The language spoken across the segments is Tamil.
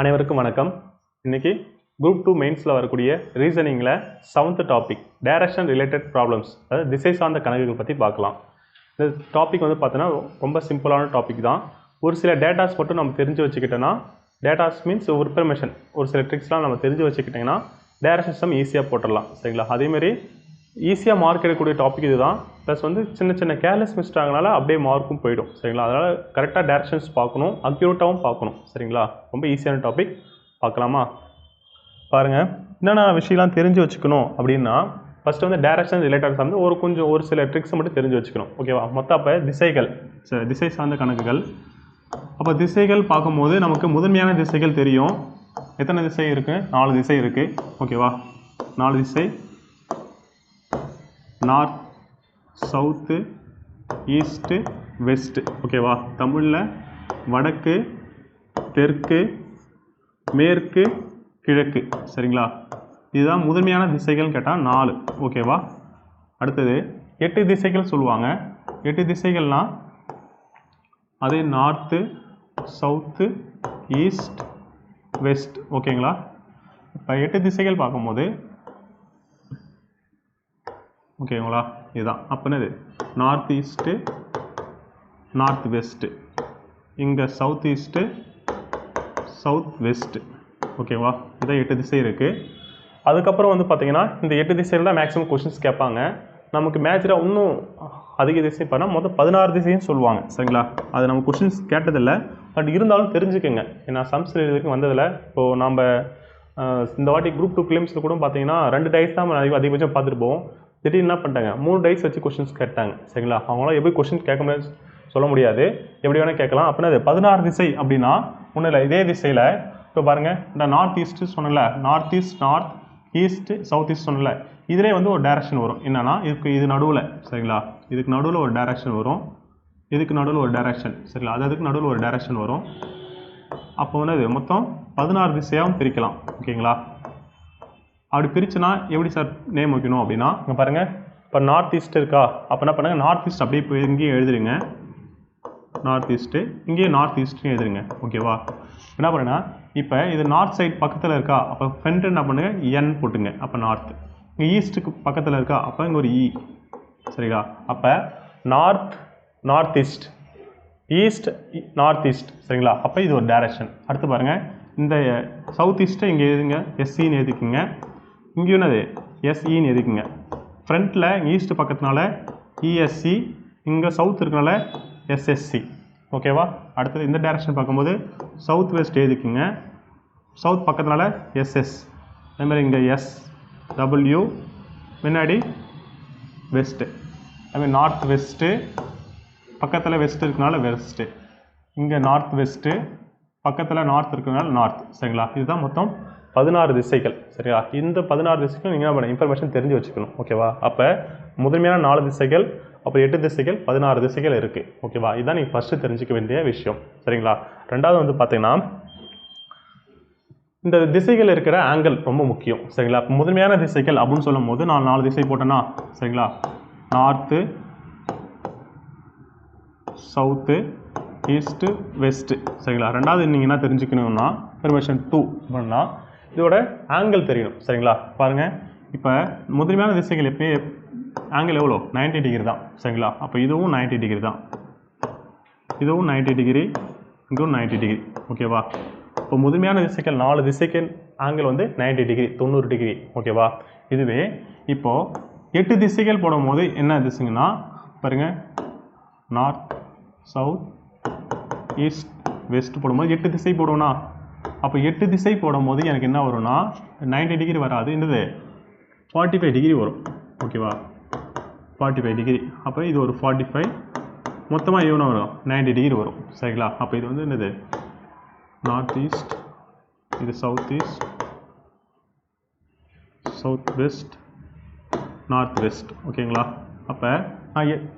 அனைவருக்கும் வணக்கம். இன்னைக்கு குரூப் 2 மெயின்ஸில் வரக்கூடிய ரீசனிங்கில் 7th topic direction related problems, அதாவது திசை சார்ந்த கணக்குகள் பற்றி பார்க்கலாம். இந்த டாபிக் வந்து பார்த்தோன்னா ரொம்ப சிம்பிளான டாபிக் தான். ஒரு சில டேட்டாஸ் மட்டும் நம்ம தெரிஞ்சு வச்சுக்கிட்டோன்னா, டேட்டாஸ் மீன்ஸ் ஒரு இன்ஃபர்மேஷன், ஒரு சில ட்ரிக்ஸ்லாம் நம்ம தெரிஞ்சு வச்சுக்கிட்டிங்கன்னா டைரக்ஷன் சம் ஈஸியாக போட்டுடலாம். சரிங்களா? அதேமாரி ஈஸியாக மார்க் எடுக்கக்கூடிய டாபிக் இது தான். ப்ளஸ் வந்து சின்ன சின்ன கேர்லெஸ் மிஸ்டேக் ஆகனால அப்படியே மார்க்கும் போயிடும். சரிங்களா? அதனால் கரெக்டாக டேரக்ஷன்ஸ் பார்க்கணும், அக்யூரேட்டாகவும் பார்க்கணும். சரிங்களா? ரொம்ப ஈஸியான டாபிக். பார்க்கலாமா? பாருங்கள், என்னென்ன விஷயம்லாம் தெரிஞ்சு வச்சுக்கணும் அப்படின்னா, ஃபஸ்ட்டு வந்து டைரக்ஷன் ரிலேட்டட் வந்து ஒரு சில ட்ரிக்ஸை மட்டும் தெரிஞ்சு வச்சுக்கணும். ஓகேவா? மொத்தம் அப்போ திசைகள், திசை சார்ந்த கணக்குகள். அப்போ திசைகள் பார்க்கும்போது நமக்கு முதன்மையான திசைகள் தெரியும். எத்தனை திசை இருக்குது? 4 திசை இருக்குது. ஓகேவா? 4 திசை: நார்த், சவுத்து, ஈஸ்ட்டு, வெஸ்ட்டு. ஓகேவா? தமிழில் வடக்கு, தெற்கு, மேற்கு, கிழக்கு. சரிங்களா? இதுதான் முதன்மையான திசைகள்னு கேட்டால் 4. ஓகேவா? அடுத்தது 8 திசைகள் சொல்லுவாங்க. 8 திசைகள்னால் அதே நார்த்து, சவுத்து, ஈஸ்ட், வெஸ்ட். ஓகேங்களா? இப்போ 8 திசைகள் பார்க்கும்போது ஓகேங்களா, இதுதான். அப்போ என்னது? நார்த் ஈஸ்ட்டு, நார்த் வெஸ்ட்டு, இங்கே சவுத் ஈஸ்ட்டு, சவுத் வெஸ்ட்டு. ஓகேவா? இதான் 8 திசை இருக்குது. அதுக்கப்புறம் வந்து பார்த்திங்கன்னா இந்த 8 திசையில் தான் மேக்ஸிமம் கொஷின்ஸ் கேட்பாங்க. நமக்கு மேட்சாக இன்னும் அதிக திசை பண்ணால் மொத்தம் 16 திசைன்னு சொல்லுவாங்க. சரிங்களா? அது நம்ம கொஷின்ஸ் கேட்டதில்லை, பட் இருந்தாலும் தெரிஞ்சுக்கோங்க. ஏன்னா சம்ஸ் எழுதுக்கு வந்ததில்லை. இப்போது நம்ம இந்த வாட்டி குரூப் 2 ஃபிலிம்ஸில் கூட பார்த்தீங்கன்னா 2 டைஸ் தான் அதிகபட்சம் பார்த்துட்டு போவோம். திடீர்னு என்ன பண்ணிட்டாங்க, 3 டைஸ் வச்சு கொஷின்ஸ் கேட்டாங்க. சரிங்களா? அவங்களாம் எப்படி கொஷின் கேட்க முடியாது சொல்ல முடியாது, எப்படி வேணால் கேட்கலாம். அப்படின்னா அது 16 திசை அப்படின்னா ஒன்றும் இல்லை. இதே திசையில் இப்போ பாருங்கள், இந்த நார்த் ஈஸ்ட்டு சொன்னல, north east, north east, south east சொன்னல, இதிலே வந்து ஒரு டைரக்ஷன் வரும். என்னன்னா இது நடுவில். சரிங்களா? இதுக்கு நடுவில் ஒரு டைரக்ஷன் வரும், இதுக்கு நடுவில் ஒரு டைரக்ஷன். சரிங்களா? அதுக்கு நடுவில் ஒரு டைரக்ஷன் வரும். அப்போ வந்து அது மொத்தம் 16 திசையாகவும் பிரிக்கலாம். ஓகேங்களா? அப்படி பிரிச்சுனா எப்படி சார் நேம் வைக்கணும் அப்படின்னா, இங்கே பாருங்கள், இப்போ நார்த் ஈஸ்ட் இருக்கா, அப்போ என்ன பண்ணுங்கள், நார்த் ஈஸ்ட் அப்படியே போய் இங்கேயும் எழுதுருங்க. நார்த் ஈஸ்ட்டு, இங்கேயும் நார்த் ஈஸ்ட்டையும் எழுதுருங்க. ஓகேவா? என்ன பண்ணுன்னா, இப்போ இது நார்த் சைட் பக்கத்தில் இருக்கா, அப்போ ஃப்ரெண்ட் என்ன பண்ணுங்கள், என் போட்டுங்க. அப்போ நார்த். இங்கே ஈஸ்ட்டுக்கு பக்கத்தில் இருக்கா, அப்போ இங்கே ஒரு இ. சரிங்களா? அப்போ north, north east, east, north east. சரிங்களா? அப்போ இது ஒரு டைரக்ஷன். அடுத்து பாருங்கள், இந்த சவுத் ஈஸ்ட்டை இங்கே எழுதுங்க, எஸ்சின்னு எழுதிக்குங்க. இங்கேயும் என்னது, எஸ்இன்னு எதுக்குங்க. ஃப்ரண்ட்டில் ஈஸ்ட் பக்கத்தினால இஎஸ்சி, இங்கே சவுத் இருக்கனால எஸ்எஸ்சி. ஓகேவா? அடுத்தது இந்த டைரக்ஷன் பார்க்கும்போது சவுத் வெஸ்ட் எழுதிக்குங்க. சவுத் பக்கத்தினால எஸ்எஸ். அதேமாதிரி இங்கே எஸ் டபிள்யூ, முன்னாடி வெஸ்ட்டு. அதுமாதிரி நார்த் வெஸ்ட்டு, பக்கத்தில் வெஸ்ட் இருக்கனால வெஸ்ட்டு. இங்கே நார்த் வெஸ்ட்டு, பக்கத்தில் நார்த் இருக்கிறனால நார்த். சரிங்களா? இதுதான் மொத்தம் 16 திசைகள். சரியா? இந்த 16 திசைகள் நீங்கள் என்ன பண்ண இன்ஃபர்மேஷன் தெரிஞ்சு வச்சுக்கணும். ஓகேவா? அப்போ முதன்மையான 4 திசைகள், அப்புறம் 8 திசைகள், 16 திசைகள் இருக்குது. ஓகேவா? இதுதான் நீங்கள் ஃபஸ்ட்டு தெரிஞ்சிக்க வேண்டிய விஷயம். சரிங்களா? ரெண்டாவது வந்து பார்த்தீங்கன்னா, இந்த திசைகள் இருக்கிற ஆங்கிள் ரொம்ப முக்கியம். சரிங்களா? இப்போ முதன்மையான திசைகள் அப்படின்னு சொல்லும் போது நான் 4 திசை போட்டேன்னா, சரிங்களா, நார்த்து, சவுத்து, ஈஸ்ட்டு, வெஸ்ட்டு. சரிங்களா? ரெண்டாவது நீங்கள் என்ன தெரிஞ்சுக்கணும்னா, இன்ஃபர்மேஷன் 2 பண்ணால் இதோட ஆங்கிள் தெரியணும். சரிங்களா? பாருங்கள், இப்போ முதன்மையான திசைகள் எப்போயே ஆங்கிள் எவ்வளோ, 90 டிகிரி தான். சரிங்களா? அப்போ இதுவும் 90 டிகிரி தான், இதுவும் 90 டிகிரி, இதுவும் 90 டிகிரி. ஓகேவா? இப்போ முதன்மையான திசைகள் 4 திசைகள் ஆங்கிள் வந்து 90 டிகிரி, 90 டிகிரி. ஓகேவா? இதுவே இப்போது 8 திசைகள் போடும் போது என்ன திசைங்கன்னா, பாருங்கள், நார்த், சவுத், ஈஸ்ட், வெஸ்ட் போடும்போது 8 திசை போடுவோம்னா, அப்போ 8 திசை போடும்போது எனக்கு என்ன வரும்னா 90 டிகிரி வராது, என்னது 45 டிகிரி வரும். ஓகேவா? 45 டிகிரி. அப்போ இது ஒரு 45, மொத்தமாக எவ்வளோ வரும், 90 டிகிரி வரும். சரிங்களா? அப்போ இது வந்து என்னது, நார்த் ஈஸ்ட், இது south east, south west, north west. ஓகேங்களா? அப்போ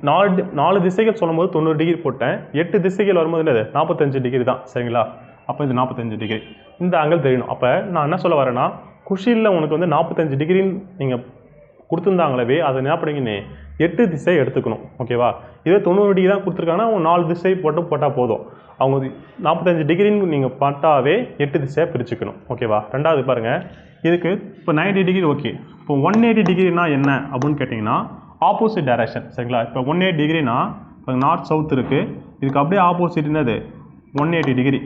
நான் 4 திசைகள் சொல்லும்போது 90 டிகிரி போட்டேன். 8 திசைகள் வரும்போது என்னது 45 டிகிரி தான். சரிங்களா? அப்போ இது 45 டிகிரி. இந்த ஆங்கிள் தெரியணும். அப்போ நான் என்ன சொல்ல வரேன்னா, குஷியில் உனக்கு வந்து 45 டிகிரின்னு நீங்கள் கொடுத்துருந்தாங்களவே அதை என்ன பண்ணிங்கன்னு 8 திசை எடுத்துக்கணும். ஓகேவா? இதே 90 டிகிரி தான் கொடுத்துருக்காங்கன்னா அவங்க 4 திசை போட்டால் போதும். அவங்க 45 டிகிரின்னு நீங்கள் பார்த்தாவே 8 திசையாக பிரிச்சுக்கணும். ஓகேவா? ரெண்டாவது பாருங்கள், இதுக்கு இப்போ 90 டிகிரி ஓகே. இப்போ 180 டிகிரினா என்ன அப்படின்னு கேட்டிங்கன்னா ஆப்போசிட் டைரக்ஷன். சரிங்களா? இப்போ 180 டிகிரினா இப்போ நார்த் சவுத் இருக்குது, இதுக்கு அப்படியே ஆப்போசிட் என்னது 180 டிகிரி.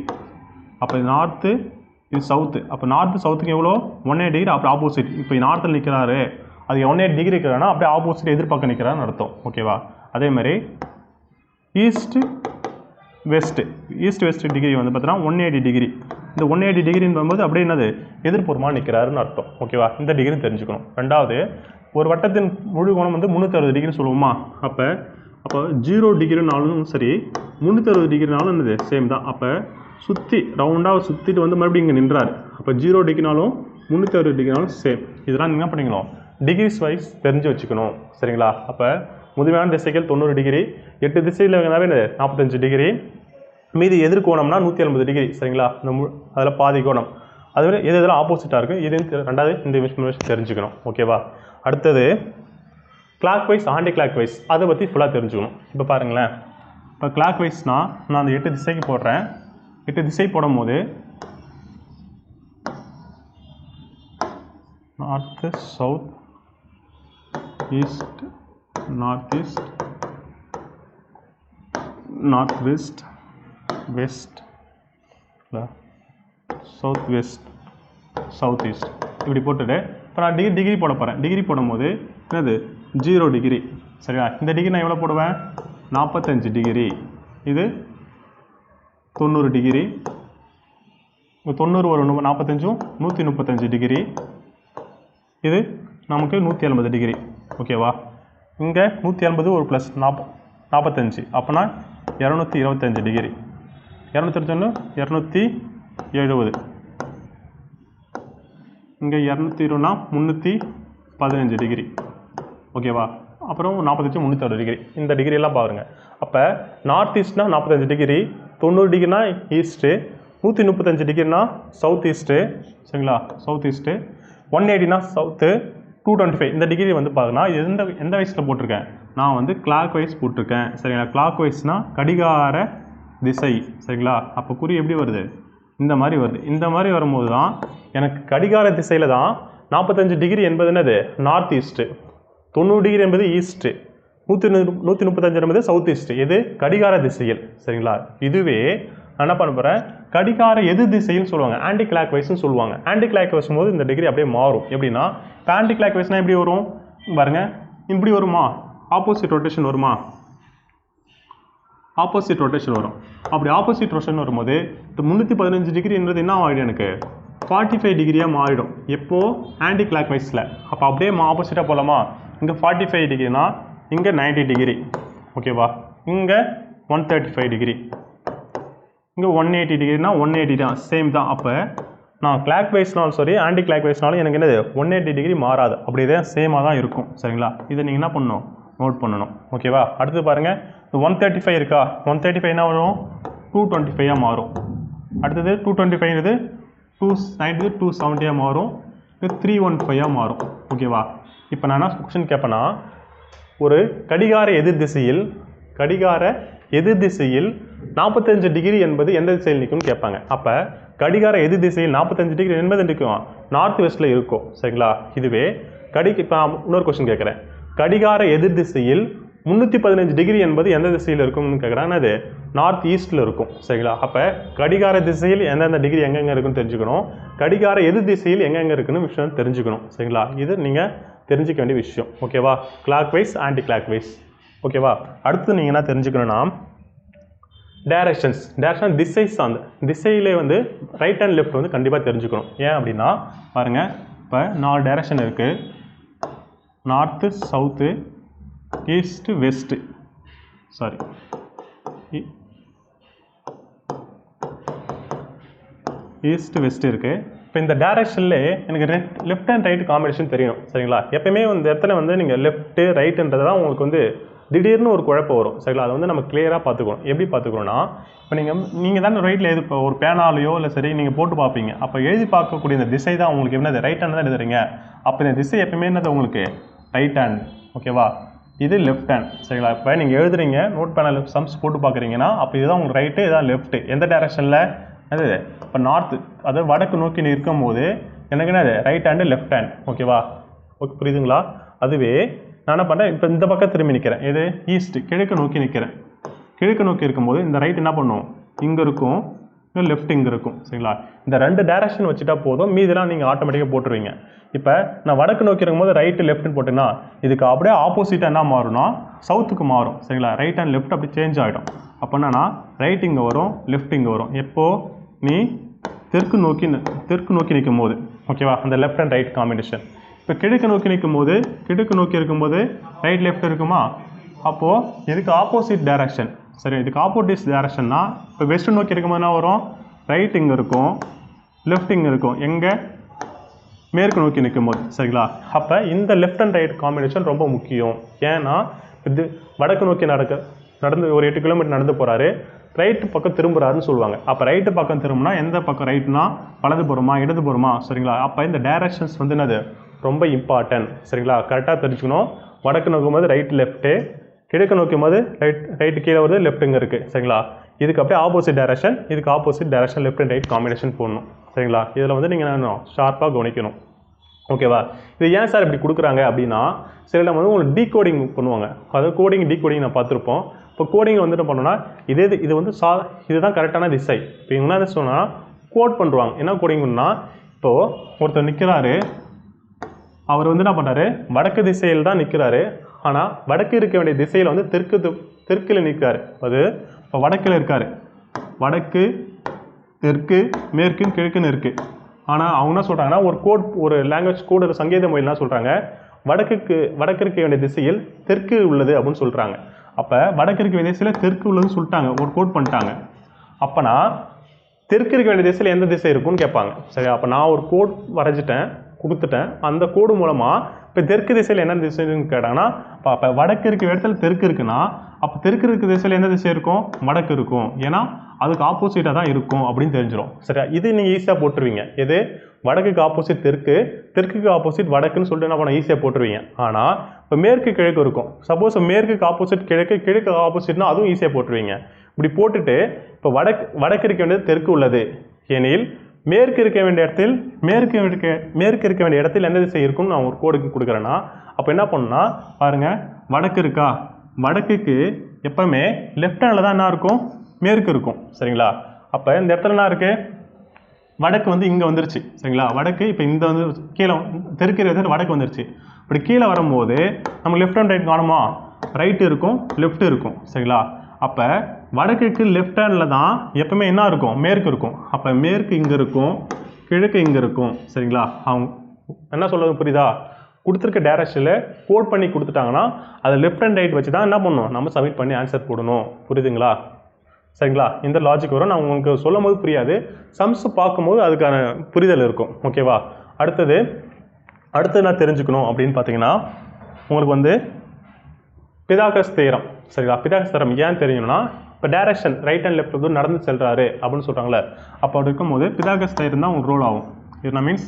அப்போ இது நார்த்து, இது சவுத்து. அப்போ நார்த்து சவுத்துக்கு எவ்வளோ 180 டிகிரி. அப்போ ஆப்போசிட். இப்போ நார்த்தில் நிற்கிறாரு, அது 180 டிகிரி இருக்கிறான்னா அப்படியே ஆப்போசிட் எதிர்பக்கம் நிற்கிறான்னு அர்த்தம். ஓகேவா? அதே மாதிரி ஈஸ்ட்டு வெஸ்ட் டிகிரி வந்து பார்த்தீங்கன்னா 180 டிகிரி. இந்த 180 டிகிரின்னு வரும்போது அப்படியே என்னது எதிர்ப்புறமாக நிற்கிறாருன்னு அர்த்தம். ஓகேவா? இந்த டிகிரி தெரிஞ்சுக்கணும். ரெண்டாவது, ஒரு வட்டத்தின் முழு கோணம் வந்து 360 டிகிரி சொல்லுவோமா? அப்போ 0 டிகிரினாலும் சரி 360 டிகிரினாலும் என்னது சேம் தான். அப்போ சுற்றி ரவுண்டாக சுற்றிட்டு வந்து மறுபடியும் இங்கே நின்றாரு. அப்போ 0 டிகிரினாலும் 360 டிகிரினாலும் சேம். இதெல்லாம் நீங்கள் என்ன பண்ணிக்கணும், டிகிரிஸ் வைஸ் தெரிஞ்சு வச்சுக்கணும். சரிங்களா? அப்போ முதன்மையான திசைகள் 90 டிகிரி, 8 திசையில் 45 டிகிரி, மீதி எதிர்கோணம்னா 180 டிகிரி. சரிங்களா? இந்த அதில் பாதி கோணம். அதுவே இதெல்லாம் ஆப்போசிட்டாக இருக்குது. இது ரெண்டாவது இந்த விஷயம் தெரிஞ்சுக்கணும். ஓகேவா? அடுத்தது clockwise anticlockwise, அதை பற்றி ஃபுல்லாக தெரிஞ்சுக்கணும். இப்போ பாருங்களேன், இப்போ கிளாக் வைஸ்னால் நான் அந்த 8 திசைக்கு போடுறேன். 8 திசை போடும் போது north south east north east north west west south west south east இப்படி போட்டுட்டு இப்போ நான் டிகிரி போட போகிறேன். டிகிரி போடும்போது என்னது 0 டிகிரி. சரியா? இந்த டிகிரி நான் எவ்வளோ போடுவேன், 45 டிகிரி. இது 90 டிகிரி. 90 ஒரு 45 135 டிகிரி. இது நமக்கு 180 டிகிரி. ஓகேவா? இங்கே 180 ஒரு ப்ளஸ் 45, அப்போனா 225 டிகிரி. 221 270. இங்கே 220னா 315 டிகிரி. ஓகேவா? அப்புறம் 45 360 டிகிரி. இந்த டிகிரியெல்லாம் பாருங்கள். அப்போ நார்த் ஈஸ்ட்னா 45 டிகிரி, 90 டிகிரினா ஈஸ்ட்டு, 135 டிகிரினா சவுத் ஈஸ்ட்டு. சரிங்களா? South east. 180னா சவுத்து, 225. இந்த டிகிரி வந்து பாருங்கன்னா இது எந்த வயசில் போட்டிருக்கேன், நான் வந்து கிளாக் வைஸ் போட்டிருக்கேன். சரிங்களா? கிளாக் வைஸ்னால் கடிகார திசை. சரிங்களா? அப்போ குறி எப்படி வருது, இந்த மாதிரி வருது. இந்த மாதிரி வரும்போது தான் எனக்கு கடிகார திசையில் தான் 45 டிகிரி என்பது என்னது நார்த் ஈஸ்ட்டு, 90 டிகிரி என்பது ஈஸ்ட்டு, 135 என்பது சவுத் ஈஸ்ட்டு. இது கடிகார திசையில். சரிங்களா? இதுவே நான் என்ன பண்ண போகிறேன், கடிகார எதிர் திசைன்னு சொல்லுவாங்க, ஆன்டி கிளாக் வைஸ்ன்னு சொல்லுவாங்க. ஆன்டி கிளாக் வைஸ் போது இந்த டிகிரி அப்படியே மாறும். எப்படின்னா இப்போ ஆன்டி கிளாக் வைஸ்னால் எப்படி வரும் பாருங்க, இப்படி வருமா, ஆப்போசிட் ரொட்டேஷன் வருமா, ஆப்போசிட் ரொட்டேஷன் வரும். அப்படி ஆப்போசிட் ரொட்டேஷன் வரும்போது இந்த 315 டிகிரி என்பது என்ன ஆகிடும், எனக்கு 45 டிகிரியாக மாறிடும். எப்போது ஆன்டி கிளாக் வைஸில். அப்போ அப்படியே ஆப்போசிட்டாக போகலாமா, இங்கே 45 டிகிரினா இங்கே 90 டிகிரி. ஓகேவா? இங்கே 135 டிகிரி, இங்கே 180 டிகிரினா 180 தான், சேம் தான். அப்போ நான் கிளாக் வைஸ்னாலும் சரி ஆன்டி கிளாக் வைஸ்னாலும் எனக்கு என்னது 180 டிகிரி மாறாது, அப்படியே தான் சேமாக தான் இருக்கும். சரிங்களா? இதை நீங்கள் என்ன பண்ணணும், நோட் பண்ணணும். ஓகேவா? அடுத்து பாருங்கள், இந்த 135 இருக்கா, 135 என்ன வரும் 225 மாறும். அடுத்தது 225 இது 290 270 மாறும். இது 315 மாறும். ஓகேவா? இப்போ நான் என்ன கொஸ்டின் கேட்பேன்னா, ஒரு கடிகார எதிர் திசையில் 45 டிகிரி என்பது எந்த திசையில் நிற்கும்னு கேட்பாங்க. அப்போ கடிகார எதிர் திசையில் 45 டிகிரி என்பது நிற்கும் நார்த் வெஸ்ட்டில் இருக்கும். சரிங்களா? இதுவே இப்போ இன்னொரு கொஸ்டின் கேட்குறேன், கடிகார எதிர் திசையில் 315 டிகிரி என்பது எந்த திசையில் இருக்கும்னு கேட்குறாங்க, அது நார்த் ஈஸ்ட்டில் இருக்கும். சரிங்களா? அப்போ கடிகார திசையில் எந்தெந்த டிகிரி எங்கெங்கே இருக்குன்னு தெரிஞ்சுக்கணும், கடிகார எதிர் திசையில் எங்கெங்கே இருக்குன்னு விஷயம் தெரிஞ்சுக்கணும். சரிங்களா? இது நீங்கள் தெரிஞ்சிக்க வேண்டிய விஷயம். ஓகேவா? Clockwise anticlockwise. ஓகேவா? அடுத்து நீங்கள் என்ன தெரிஞ்சுக்கணும்னா, டைரக்ஷன் திசை சார்ந்த திசையிலே வந்து ரைட் அண்ட் லெஃப்ட் வந்து கண்டிப்பாக தெரிஞ்சுக்கணும். ஏன் அப்படின்னா பாருங்கள், இப்போ 4 டைரக்ஷன் இருக்குது, north south east west, sorry east west இருக்குது. இப்போ இந்த டைரக்ஷன்லேயே எனக்கு லெஃப்ட் அண்ட் ரைட் காம்பினேஷன் தெரியணும். சரிங்களா? எப்பயுமே இந்த இடத்துல வந்து நீங்கள் லெஃப்ட்டு ரைட்டுன்றது தான் உங்களுக்கு வந்து திடீர்னு ஒரு குழப்பம் வரும். சரிங்களா? அதை வந்து நம்ம கிளியராக பார்த்துக்கணும். எப்படி பார்த்துக்கணும்னா, இப்போ நீங்கள் தான் ரைட்டில் எது இப்போ ஒரு பேனாலையோ இல்லை சரி நீங்கள் போட்டு பார்ப்பீங்க. அப்போ எழுதி பார்க்கக்கூடிய இந்த திசை தான் உங்களுக்கு என்னது ரைட் ஹேண்ட் தான் எழுதுறீங்க. அப்போ இந்த திசை எப்பயுமே என்னது உங்களுக்கு ரைட் ஹேண்ட், ஓகேவா? இது லெஃப்ட் ஹேண்ட், சரிங்களா? இப்போ நீங்கள் எழுதுறீங்க, நோட் பேனல் சம்ஸ் போட்டு பார்க்குறீங்கன்னா அப்போ இதுதான் உங்களுக்கு ரைட்டு, இதான் லெஃப்ட்டு. எந்த டைரக்ஷனில்? அது இப்போ நார்த்து, அதாவது வடக்கு நோக்கி இருக்கும் போது எனக்கு என்னது ரைட் ஹேண்டு லெஃப்ட் ஹேண்ட், ஓகேவா? ஓகே, புரியுதுங்களா? அதுவே நான் என்ன பண்ணுறேன், இப்போ இந்த பக்கம் திரும்பி நிற்கிறேன், இது ஈஸ்ட்டு, கிழக்கு நோக்கி நிற்கிறேன். கிழக்கு நோக்கி இருக்கும்போது இந்த ரைட் என்ன பண்ணும், இங்கே இருக்கும், லெஃப்ட் இங்கே இருக்கும், சரிங்களா? இந்த 2 டைரக்ஷன் வச்சுட்டா போதும், மீதெல்லாம் நீங்கள் ஆட்டோமேட்டிக்காக போட்டுருவீங்க. இப்போ நான் வடக்கு நோக்கி இருக்கும்போது ரைட்டு லெஃப்ட்னு போட்டேன்னா இதுக்கு அப்படியே ஆப்போசிட்டாக என்ன மாறும்னா சவுத்துக்கு மாறும், சரிங்களா? ரைட் அண்ட் லெஃப்ட் அப்படி சேஞ்ச் ஆகிடும். அப்போ என்னன்னா ரைட் இங்கே வரும், லெஃப்ட் இங்கே வரும். எப்போ நீ தெற்கு நோக்கி நிற்கும் போது, ஓகேவா? அந்த லெஃப்ட் அண்ட் ரைட் காம்பினேஷன். இப்போ கிழக்கு நோக்கி நிற்கும் போது, கிழக்கு நோக்கி இருக்கும்போது ரைட் லெஃப்ட் இருக்குமா? அப்போது இதுக்கு ஆப்போசிட் டைரக்ஷன், சரி, இதுக்கு ஆப்போசிட் டைரக்ஷன்னா இப்போ வெஸ்ட் நோக்கி இருக்கும்போது என்ன வரும், ரைட் இங்கே இருக்கும், லெஃப்ட் இங்கே இருக்கும், எங்கே? மேற்கு நோக்கி நிற்கும் போது, சரிங்களா? அப்போ இந்த லெஃப்ட் அண்ட் ரைட் காம்பினேஷன் ரொம்ப முக்கியம். ஏன்னா இது வடக்கு நோக்கி நடந்து ஒரு 8 கிலோமீட்டர் நடந்து போகிறாரு, ரைட்டு பக்கம் திரும்புறாருன்னு சொல்லுவாங்க. அப்போ ரைட்டு பக்கம் திரும்பினா எந்த பக்கம் ரைட்னா வலது புறமா இடது புறமா, சரிங்களா? அப்போ இந்த டைரக்ஷன்ஸ் வந்து என்னது ரொம்ப இம்பார்ட்டன்ட், சரிங்களா? கரெக்டாக தெரிஞ்சுக்கணும். வடக்கு நோக்கும் போது ரைட் லெஃப்ட்டு, கிழக்கு நோக்கும் போது ரைட்டு கீழே வருது, லெஃப்ட் இங்கே இருக்குது, சரிங்களா? இதுக்கு அப்படியே ஆப்போசிட் டைரக்ஷன், இதுக்கு opposite direction left and right combination போடணும், சரிங்களா? இதில் வந்து நீங்கள் என்ன ஷார்ப்பாக கவனிக்கணும், ஓகேவா? இது ஏன் சார் இப்படி கொடுக்குறாங்க அப்படின்னா சில இடம் வந்து உங்களுக்கு டீகோடிங் பண்ணுவாங்க, அதாவது கோடிங் நான் பார்த்துருப்போம். இப்போ கோடிங் வந்து என்ன பண்ணோன்னா இது வந்து இதுதான் கரெக்டான திசை. இப்போ இவங்க என்ன சொன்னால் கோட் பண்ணுவாங்க. என்ன கோடிங் பண்ணால் இப்போது ஒருத்தர் நிற்கிறாரு, அவர் வந்து என்ன பண்ணுறாரு, வடக்கு திசையில் தான் நிற்கிறாரு. ஆனால் வடக்கு இருக்க வேண்டிய திசையில் வந்து தெற்கில் நிற்கிறாரு. அது இப்போ வடக்கில் இருக்கார், வடக்கு தெற்கு மேற்கு கிழக்குன்னு இருக்குது. ஆனால் அவங்க என்ன சொல்கிறாங்கன்னா ஒரு லாங்குவேஜ் கோடு, ஒரு சங்கீத மொழி என்ன சொல்கிறாங்க, வடக்கு இருக்க வேண்டிய திசையில் தெற்கு உள்ளது அப்படின்னு சொல்கிறாங்க. அப்போ வடக்கு இருக்க வேண்டிய திசையில் தெற்கு உள்ளதுன்னு சொல்லிட்டாங்க, ஒரு கோட் பண்ணிட்டாங்க. அப்போனா தெற்கு இருக்க வேண்டிய திசையில் எந்த திசை இருக்குன்னு கேட்பாங்க, சரி? அப்போ நான் ஒரு கோட் வரைஞ்சிட்டேன், கொடுத்துட்டேன். அந்த கோடு மூலமாக இப்போ தெற்கு திசையில் என்ன திசைன்னு கேட்டாங்கன்னா, அப்போ வடக்கு இருக்க இடத்துல தெற்கு இருக்குன்னா அப்போ தெற்கு இருக்க திசையில் எந்த திசை இருக்கும், வடக்கு இருக்கும். ஏன்னா அதுக்கு ஆப்போசிட்டாக தான் இருக்கும் அப்படின்னு தெரிஞ்சிடும், சரியா? இது நீங்கள் ஈஸியாக போட்டுருவீங்க. எது வடக்குக்கு ஆப்போசிட் தெற்குக்கு ஆப்போசிட் வடக்குன்னு சொல்லிட்டு என்ன பண்ண ஈஸியாக போட்டுருவீங்க. ஆனால் இப்போ மேற்கு கிழக்கு இருக்கும், சப்போஸ் மேற்குக்கு ஆப்போசிட் கிழக்கு ஆப்போசிட்னா அதுவும் ஈஸியாக போட்டுருவீங்க. இப்படி போட்டுட்டு இப்போ வடக்கு இருக்க வேண்டியது தெற்கு உள்ளது எனில் மேற்கு இருக்க வேண்டிய இடத்தில் மேற்கு இருக்க வேண்டிய இடத்தில் எந்த திசை இருக்கும்னு நான் ஒரு கோடுக்கு கொடுக்குறேன்னா அப்போ என்ன பண்ணுன்னா பாருங்கள், வடக்கு இருக்கா, வடக்குக்கு எப்பவுமே லெஃப்ட் ஹேண்டில் தான் என்ன இருக்கும், மேற்கு இருக்கும், சரிங்களா? அப்போ இந்த இடத்துல என்ன இருக்குது, வடக்கு வந்து இங்கே வந்துருச்சு, சரிங்களா? வடக்கு இப்போ இந்த வந்து கீழே தெற்கு இருக்கிறது வடக்கு வந்துருச்சு. இப்படி கீழே வரும்போது நம்ம லெஃப்ட் அண்ட் ரைட் காணுமா, ரைட்டு இருக்கும் லெஃப்ட் இருக்கும், சரிங்களா? அப்போ வடக்குக்கு லெஃப்ட் ஹேண்டில் தான் எப்பவுமே என்ன இருக்கும், மேற்கு இருக்கும். அப்போ மேற்கு இங்கே இருக்கும், கிழக்கு இங்கே இருக்கும், சரிங்களா? அவங்க என்ன சொல்கிறது புரியுதா? கொடுத்துருக்க டைரக்ஷனில் கோட் பண்ணி கொடுத்துட்டாங்கன்னா அதை லெஃப்ட் அண்ட் ரைட் வச்சு தான் என்ன பண்ணணும், நம்ம சப்மிட் பண்ணி ஆன்சர் போடணும். புரியுதுங்களா? சரிங்களா? இந்த லாஜிக் வரும். நான் உங்களுக்கு சொல்லும் போது புரியாது, சம்ஸ் பார்க்கும்போது அதுக்கான புரிதல் இருக்கும், ஓகேவா? அடுத்தது நான் தெரிஞ்சுக்கணும் அப்படின்னு பார்த்தீங்கன்னா உங்களுக்கு வந்து பிதாகரஸ் தியரம், சரிங்களா? பிதாகரஸ் தியரம் ஏன் தெரியணும்னா இப்போ டைரக்ஷன் ரைட் அண்ட் லெஃப்ட் வந்து நடந்து செல்றாரு அப்படின்னு சொல்கிறாங்களே, அப்போ அப்படி இருக்கும்போது பிதாகரஸ் தியரம் தான் உங்களுக்கு ரோல் ஆகும். இது மீன்ஸ்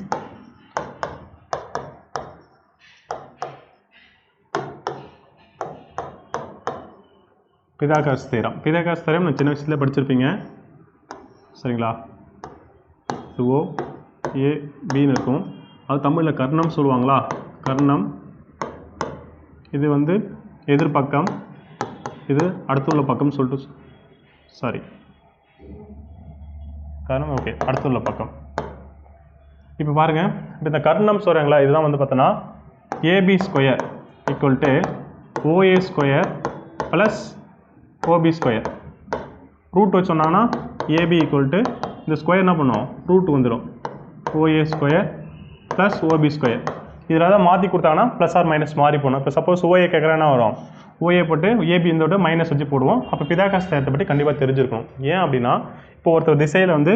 பிதாகரஸ் தியரம் நான் சின்ன வயசுல படிச்சிருப்பீங்க, சரிங்களா? ஓ ஏ பின்னு இருக்கும். அது தமிழில் கர்ணம் சொல்லுவாங்களா, கர்ணம். இது வந்து எதிர்பக்கம், இது அடுத்துள்ள பக்கம் சொல்லிட்டு, சாரி கர்ணம், ஓகே, அடுத்துள்ள பக்கம். இப்போ பாருங்கள், இப்போ இந்த கர்ணம் சொல்கிறாங்களா, இதுதான் வந்து பார்த்தோன்னா AB square equal to OA square plus OB square. Root வச்சு சொன்னாங்கன்னா ஏபி ஈக்குவல் டு இந்த ஸ்கொயர் என்ன பண்ணுவோம், ரூட் வந்துடும், OA square plus OB square. இதில் தான் மாற்றி கொடுத்தாங்கன்னா ப்ளஸ் ஆர் மைனஸ் மாறி போகணும். இப்போ சப்போஸ் ஓஏ கேட்குறேன்னா வரும், ஓஏ போட்டு ஏபி இந்த மைனஸ் வச்சு போடுவோம். அப்போ பிதாகரஸ் தியரத்தை பற்றி கண்டிப்பாக தெரிஞ்சிருக்கணும். ஏன் அப்படின்னா இப்போ ஒருத்தர் திசையில் வந்து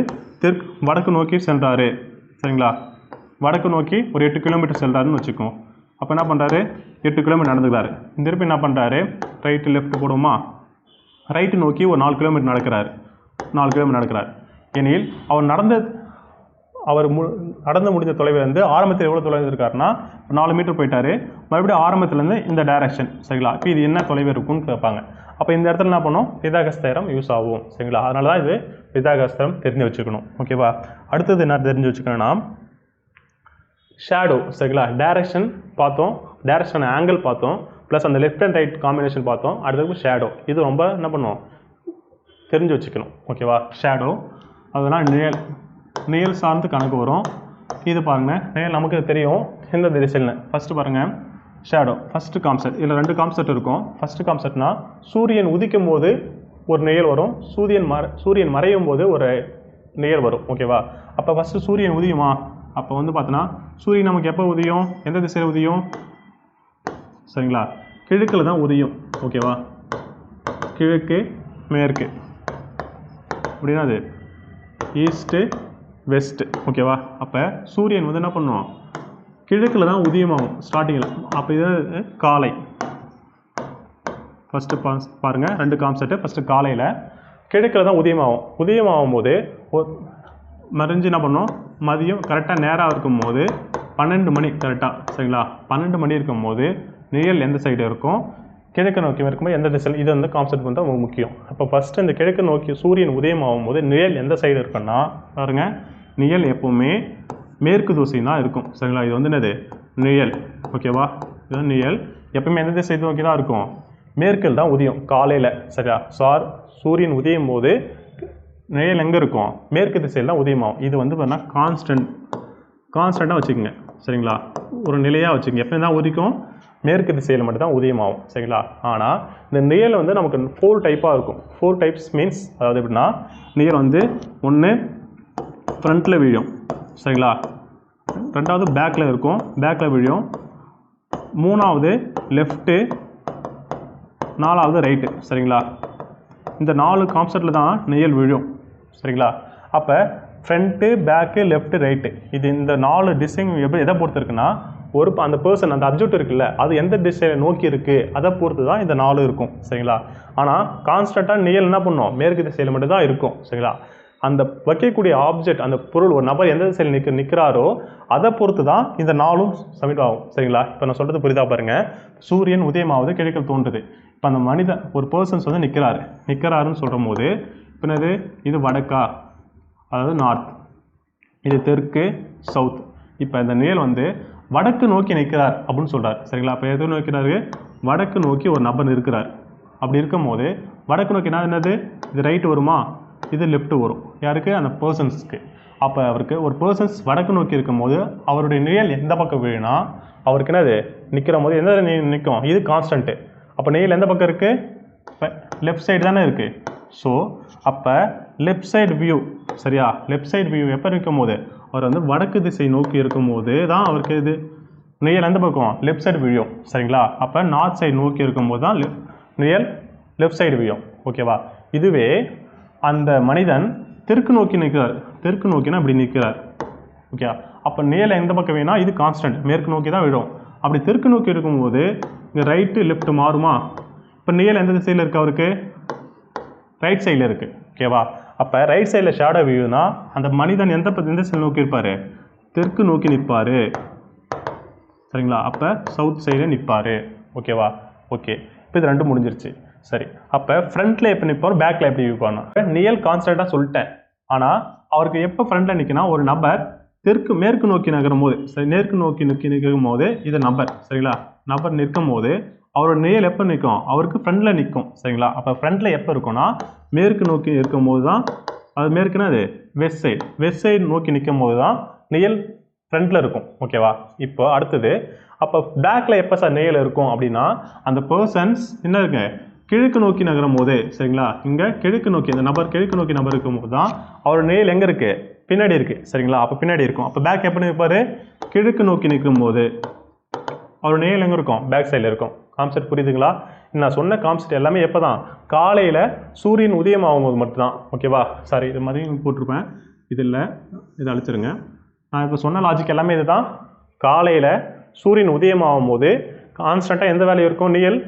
வடக்கு நோக்கி சென்றாரு, சரிங்களா? வடக்கு நோக்கி ஒரு 8 கிலோமீட்டர் செல்றாருன்னு வச்சுக்கோம். அப்போ என்ன பண்ணுறாரு, 8 கிலோமீட்டர் நடந்துக்கிறாரு. திருப்பி என்ன பண்ணுறாரு, ரைட்டு லெஃப்ட் போடுவோமா, ரைட்டு நோக்கி ஒரு 4 கிலோமீட்டர் நடக்கிறார். எனில் அவர் அவர் நடந்து முடிஞ்ச தொலைவிலேருந்து ஆரம்பத்தில் எவ்வளோ தொலைவு இருக்காருன்னா 4 மீட்டர் போயிட்டாரு. மறுபடியும் ஆரம்பத்துலேருந்து இந்த டைரக்ஷன் சரிங்களா. இப்போ இது என்ன தொலைவு இருக்குன்னு கேட்பாங்க. அப்போ இந்த இடத்துல என்ன பண்ணோம், பிதாகரஸ் தேற்றம் யூஸ் ஆகும் சரிங்களா. அதனால தான் இது பிதாகரஸ் தேற்றம் தெரிஞ்சு வச்சுக்கணும். ஓகேவா. அடுத்தது என்ன தெரிஞ்சு வச்சுக்கணும்னா ஷேடோ சரிங்களா. டைரக்ஷன் பார்த்தோம், டைரக்ஷன் ஆங்கிள் பார்த்தோம், ப்ளஸ் அந்த லெஃப்ட் அண்ட் ரைட் காம்பினேஷன் பார்த்தோம். அடுத்தது ஷேடோ, இது ரொம்ப என்ன பண்ணுவோம் தெரிஞ்சு வச்சுக்கணும். ஓகேவா. ஷேடோ அதெல்லாம் நிழல் சார்ந்து கணக்கு வரும். இது பாருங்கள், நிழல் நமக்கு தெரியும் எந்த திசையில்னு. ஃபஸ்ட்டு பாருங்கள் ஷேடோ ஃபஸ்ட்டு கான்செப்ட். இதில் 2 கான்செப்ட் இருக்கும். ஃபஸ்ட்டு கான்செப்ட்னா சூரியன் உதிக்கும் போது ஒரு நிழல் வரும், சூரியன் மறையும் போது ஒரு நிழல் வரும். ஓகேவா. அப்போ ஃபஸ்ட்டு சூரியன் உதியுமா, அப்போ வந்து பார்த்தோன்னா சூரியன் நமக்கு எப்போ உதியும், எந்த திசையில் உதியும் சரிங்களா, கிழக்கில் தான் உதியும். ஓகேவா. கிழக்கு மேற்கு அப்படின்னா அது ஈஸ்ட்டு வெஸ்ட்டு. ஓகேவா. அப்போ சூரியன் வந்து என்ன பண்ணுவோம் கிழக்கில் தான் உதயமாகும் ஸ்டார்டிங்கில். அப்போ இது காலை. ஃபஸ்ட்டு பாருங்கள் 2 கான்செப்ட். ஃபஸ்ட்டு காலையில் கிழக்கில் தான் உதயமாகும் போது மறைஞ்சு என்ன பண்ணோம் மதியம் கரெக்டாக நேராக இருக்கும் போது 12 மணி கரெக்டாக சரிங்களா. 12 மணி இருக்கும் போது நிழல் எந்த சைடு இருக்கும், கிழக்கு நோக்கி இருக்கும்போது எந்த திசையில், இது வந்து கான்செப்ட் வந்து ரொம்ப முக்கியம். அப்போ ஃபஸ்ட்டு இந்த கிழக்கு நோக்கி சூரியன் உதயமாகும் போது நிழல் எந்த சைடு இருக்குன்னா பாருங்கள், நிழல் எப்போவுமே மேற்கு திசை தான் இருக்கும் சரிங்களா. இது வந்து என்னது நிழல். ஓகேவா. இது நிழல் எப்பவுமே எந்த திசை நோக்கி தான் இருக்கும், மேற்கில் தான் உதயம் காலையில் சரியா. சூரியன் உதயும் போது நிழல் எங்கே இருக்கும், மேற்கு திசையில் தான் உதயமாகும். இது வந்து பார்த்தீங்கன்னா கான்ஸ்டண்ட்டாக வச்சுக்கோங்க சரிங்களா. ஒரு நிலையாக வச்சுக்கோங்க. எப்போ தான் உதிக்கும், மேற்கு திசையில் மட்டும்தான் உதயமாகும் சரிங்களா. ஆனால் இந்த நிழல் வந்து நமக்கு 4 டைப்பாக இருக்கும். 4 டைப்ஸ் மீன்ஸ் அதாவது எப்படின்னா நிழல் வந்து ஒன்று ஃப்ரண்ட்டில் விழும் சரிங்களா, 2வது பேக்கில் இருக்கும், பேக்கில் விழும், 3வது லெஃப்ட்டு, 4வது ரைட்டு சரிங்களா. இந்த 4 கான்செப்டில் தான் நிழல் விழும் சரிங்களா. அப்போ ஃப்ரண்ட்டு பேக்கு லெஃப்ட்டு ரைட்டு இது இந்த 4 டிசைன் எதை பொறுத்து இருக்குன்னா அந்த பர்சன் அந்த அப்ஜெக்ட் இருக்குல்ல அது எந்த திசையை நோக்கி இருக்குது அதை பொறுத்து தான் இந்த 4 இருக்கும் சரிங்களா. ஆனால் கான்ஸ்டண்ட்டாக நிழல் என்ன பண்ணும் மேற்கு திசையில் மட்டும்தான் இருக்கும் சரிங்களா. அந்த வைக்கக்கூடிய ஆப்ஜெக்ட் அந்த பொருள் ஒரு நபர் எந்த திசையில் நிற்கிறாரோ அதை பொறுத்து தான் இந்த 4ம் சப்மிட் ஆகும் சரிங்களா. இப்போ நான் சொல்கிறது புரிதா பாருங்கள். சூரியன் உதயமாவது கிழக்கில் தோன்றுது. இப்போ அந்த மனிதன் ஒரு பர்சன்ஸ் வந்து நிற்கிறாருன்னு சொல்லும் போது இப்போ என்னது இது வடக்கா அதாவது நார்த், இது தெற்கு சவுத். இப்போ இந்த நிழல் வந்து வடக்கு நோக்கி நிற்கிறார் அப்படின்னு சொல்கிறார் சரிங்களா. அப்போ எது நோக்கிறாரு, வடக்கு நோக்கி ஒரு நபர் இருக்கிறார். அப்படி இருக்கும் போது வடக்கு நோக்கி என்னது இது ரைட்டு வருமா, இது லெஃப்ட்டு வரும் யாருக்கு, அந்த பர்சன்ஸ்க்கு. அப்போ அவருக்கு ஒரு பர்சன்ஸ் வடக்கு நோக்கி இருக்கும் போது அவருடைய நிழல் எந்த பக்கம் விழுனா அவருக்கு என்னது நிற்கிற போது எந்த நிற்கும், இது கான்ஸ்டன்ட்டு. அப்போ நிழல் எந்த பக்கம் இருக்குது, லெஃப்ட் சைடு தானே இருக்குது. ஸோ அப்போ லெஃப்ட் சைடு வியூ சரியா. லெஃப்ட் சைடு வியூ எப்போ இருக்கும் போது அவர் வந்து வடக்கு திசை நோக்கி இருக்கும் போது தான் அவருக்கு இது நிழல் எந்த பக்கம் லெஃப்ட் சைடு விழும் சரிங்களா. அப்போ நார்த் சைடு நோக்கி இருக்கும்போது தான் நிழல் லெஃப்ட் சைடு விழும். ஓகேவா. இதுவே அந்த மனிதன் தெற்கு நோக்கி நிற்கிறார், தெற்கு நோக்கினா இப்படி நிற்கிறார். ஓகே. அப்போ நிழல் எந்த பக்கம் வேணா இது கான்ஸ்டன்ட் மேற்கு நோக்கி தான் விழும். அப்படி தெற்கு நோக்கி இருக்கும்போது இங்கே ரைட்டு லெஃப்ட் மாறுமா. இப்போ நிழல் எந்த திசையில் இருக்குது, அவருக்கு ரைட் சைடில் இருக்குது. ஓகேவா. அப்போ ரைட் சைடில் ஷேடோ வியூனா அந்த மனிதன் எந்த திசையில் நோக்கி இருப்பார், தெற்கு நோக்கி நிற்பார் சரிங்களா. அப்போ சவுத் சைடில் நிற்பார். ஓகேவா. ஓகே. இப்போ இது 2 முடிஞ்சிருச்சு. சரி. அப்போ ஃப்ரண்ட்டில் எப்போ நிற்பார், பேக்கில் எப்படி நிற்பார்னா நிழல் கான்ஸ்டண்ட்டாக சொல்லிட்டேன். ஆனால் அவருக்கு எப்போ ஃப்ரண்ட்டில் நிற்கினா ஒரு நபர் மேற்கு நோக்கி நகரும் போது சரி, மேற்கு நோக்கி நிற்கும் போது இது நபர் சரிங்களா. நபர் நிற்கும் போது அவரோட நிழல் எப்போ நிற்கும், அவருக்கு ஃப்ரண்ட்டில் நிற்கும் சரிங்களா. அப்போ ஃப்ரண்ட்டில் எப்போ இருக்கும்னா மேற்கு நோக்கி இருக்கும் போது தான், அது மேற்குனா அது வெஸ்ட் சைடு நோக்கி நிற்கும் போது தான் நிழல் ஃப்ரண்ட்டில் இருக்கும். ஓகேவா. இப்போ அடுத்தது அப்போ பேக்கில் எப்போ சார் நிழல் இருக்கும் அப்படின்னா அந்த பர்சன்ஸ் என்ன இருக்கு கிழக்கு நோக்கி நகரும் போது சரிங்களா. இங்கே கிழக்கு நோக்கி இந்த நபர் கிழக்கு நோக்கி நபர் இருக்கும் போது தான் அவரோட நிழல் எங்கே இருக்குது, பின்னாடி இருக்குது சரிங்களா. அப்போ பின்னாடி இருக்கும். அப்போ பேக் எப்போ நிற்பார், கிழக்கு நோக்கி நிற்கும் போது அவரோட நிழல் எங்கே இருக்கும், பேக் சைடில் இருக்கும். கான்செப்ட் புரியுதுங்களா. நான் சொன்ன கான்செப்ட் எல்லாமே எப்போ தான், காலையில் சூரியன் உதயம் ஆகும்போது மட்டும்தான். ஓகேவா. சாரி இது மதியம் போட்டிருப்பேன், இது இல்லை, இதை அழிச்சிருங்க. நான் இப்போ சொன்ன லாஜிக் எல்லாமே இது தான். காலையில் சூரியன் உதயம் ஆகும்போது கான்ஸ்டண்ட்டாக எந்த வேலையும் இருக்கும், நிழல்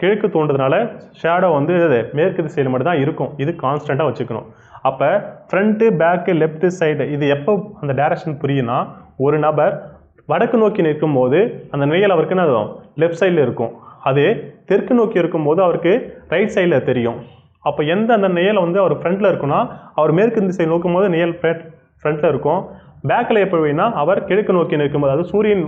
கிழக்கு தோன்றதுனால ஷேடோ வந்து இது மேற்கு திசையில் மட்டும் தான் இருக்கும். இது கான்ஸ்டண்ட்டாக வச்சுக்கணும். அப்போ ஃப்ரண்ட்டு பேக்கு லெஃப்ட்டு சைடு இது எப்போ அந்த டைரக்ஷன் புரியும்னா, ஒரு நபர் வடக்கு நோக்கி நிற்கும் போது அந்த நிழல் அவருக்கு என்ன ஆகும், லெஃப்ட் சைடில் இருக்கும். அது தெற்கு நோக்கி இருக்கும்போது அவருக்கு ரைட் சைடில் தெரியும். அப்போ எந்த அந்த நிழல் வந்து அவர் ஃப்ரண்ட்டில் இருக்குன்னா, அவர் மேற்கு திசை நோக்கும் போது நிழல் ஃப்ரண்ட்டில் இருக்கும். பேக்கில் எப்போ வேணா அவர் கிழக்கு நோக்கி நிற்கும்போது, அதாவது சூரியன்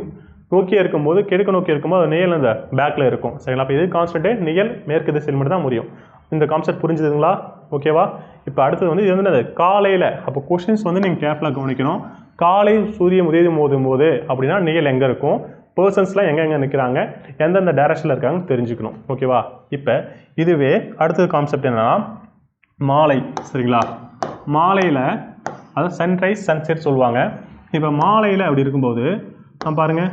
நோக்கியே இருக்கும்போது கிழக்கு நோக்கி இருக்கும்போது அது நிழல் அந்த பேக்கில் இருக்கும். சரிங்களா? அப்போ இது கான்ஸ்டன்ட்டு நிழல் மேற்கு திசையில் மட்டும் தான் முடியும். இந்த கான்செப்ட் புரிஞ்சுதுங்களா? ஓகேவா? இப்போ அடுத்தது வந்து இது என்னது, காலையில். அப்போ கொஷின்ஸ் வந்து நீங்கள் கேர்ஃபுல்லாக கவனிக்கணும். காலை சூரியன் உதயம் போதும் போது அப்படின்னா நிழல் எங்கே இருக்கும், பர்சன்ஸ்லாம் எங்கெங்கே நிற்கிறாங்க, எந்தெந்த டைரக்ஷனில் இருக்காங்கன்னு தெரிஞ்சுக்கணும். ஓகேவா? இப்போ இதுவே அடுத்தது கான்செப்ட் என்னென்னா மாலை. சரிங்களா? மாலையில் அதாவது சன்ரைஸ் சன்செட் சொல்லுவாங்க. இப்போ மாலையில் அப்படி இருக்கும்போது நான் பாருங்கள்,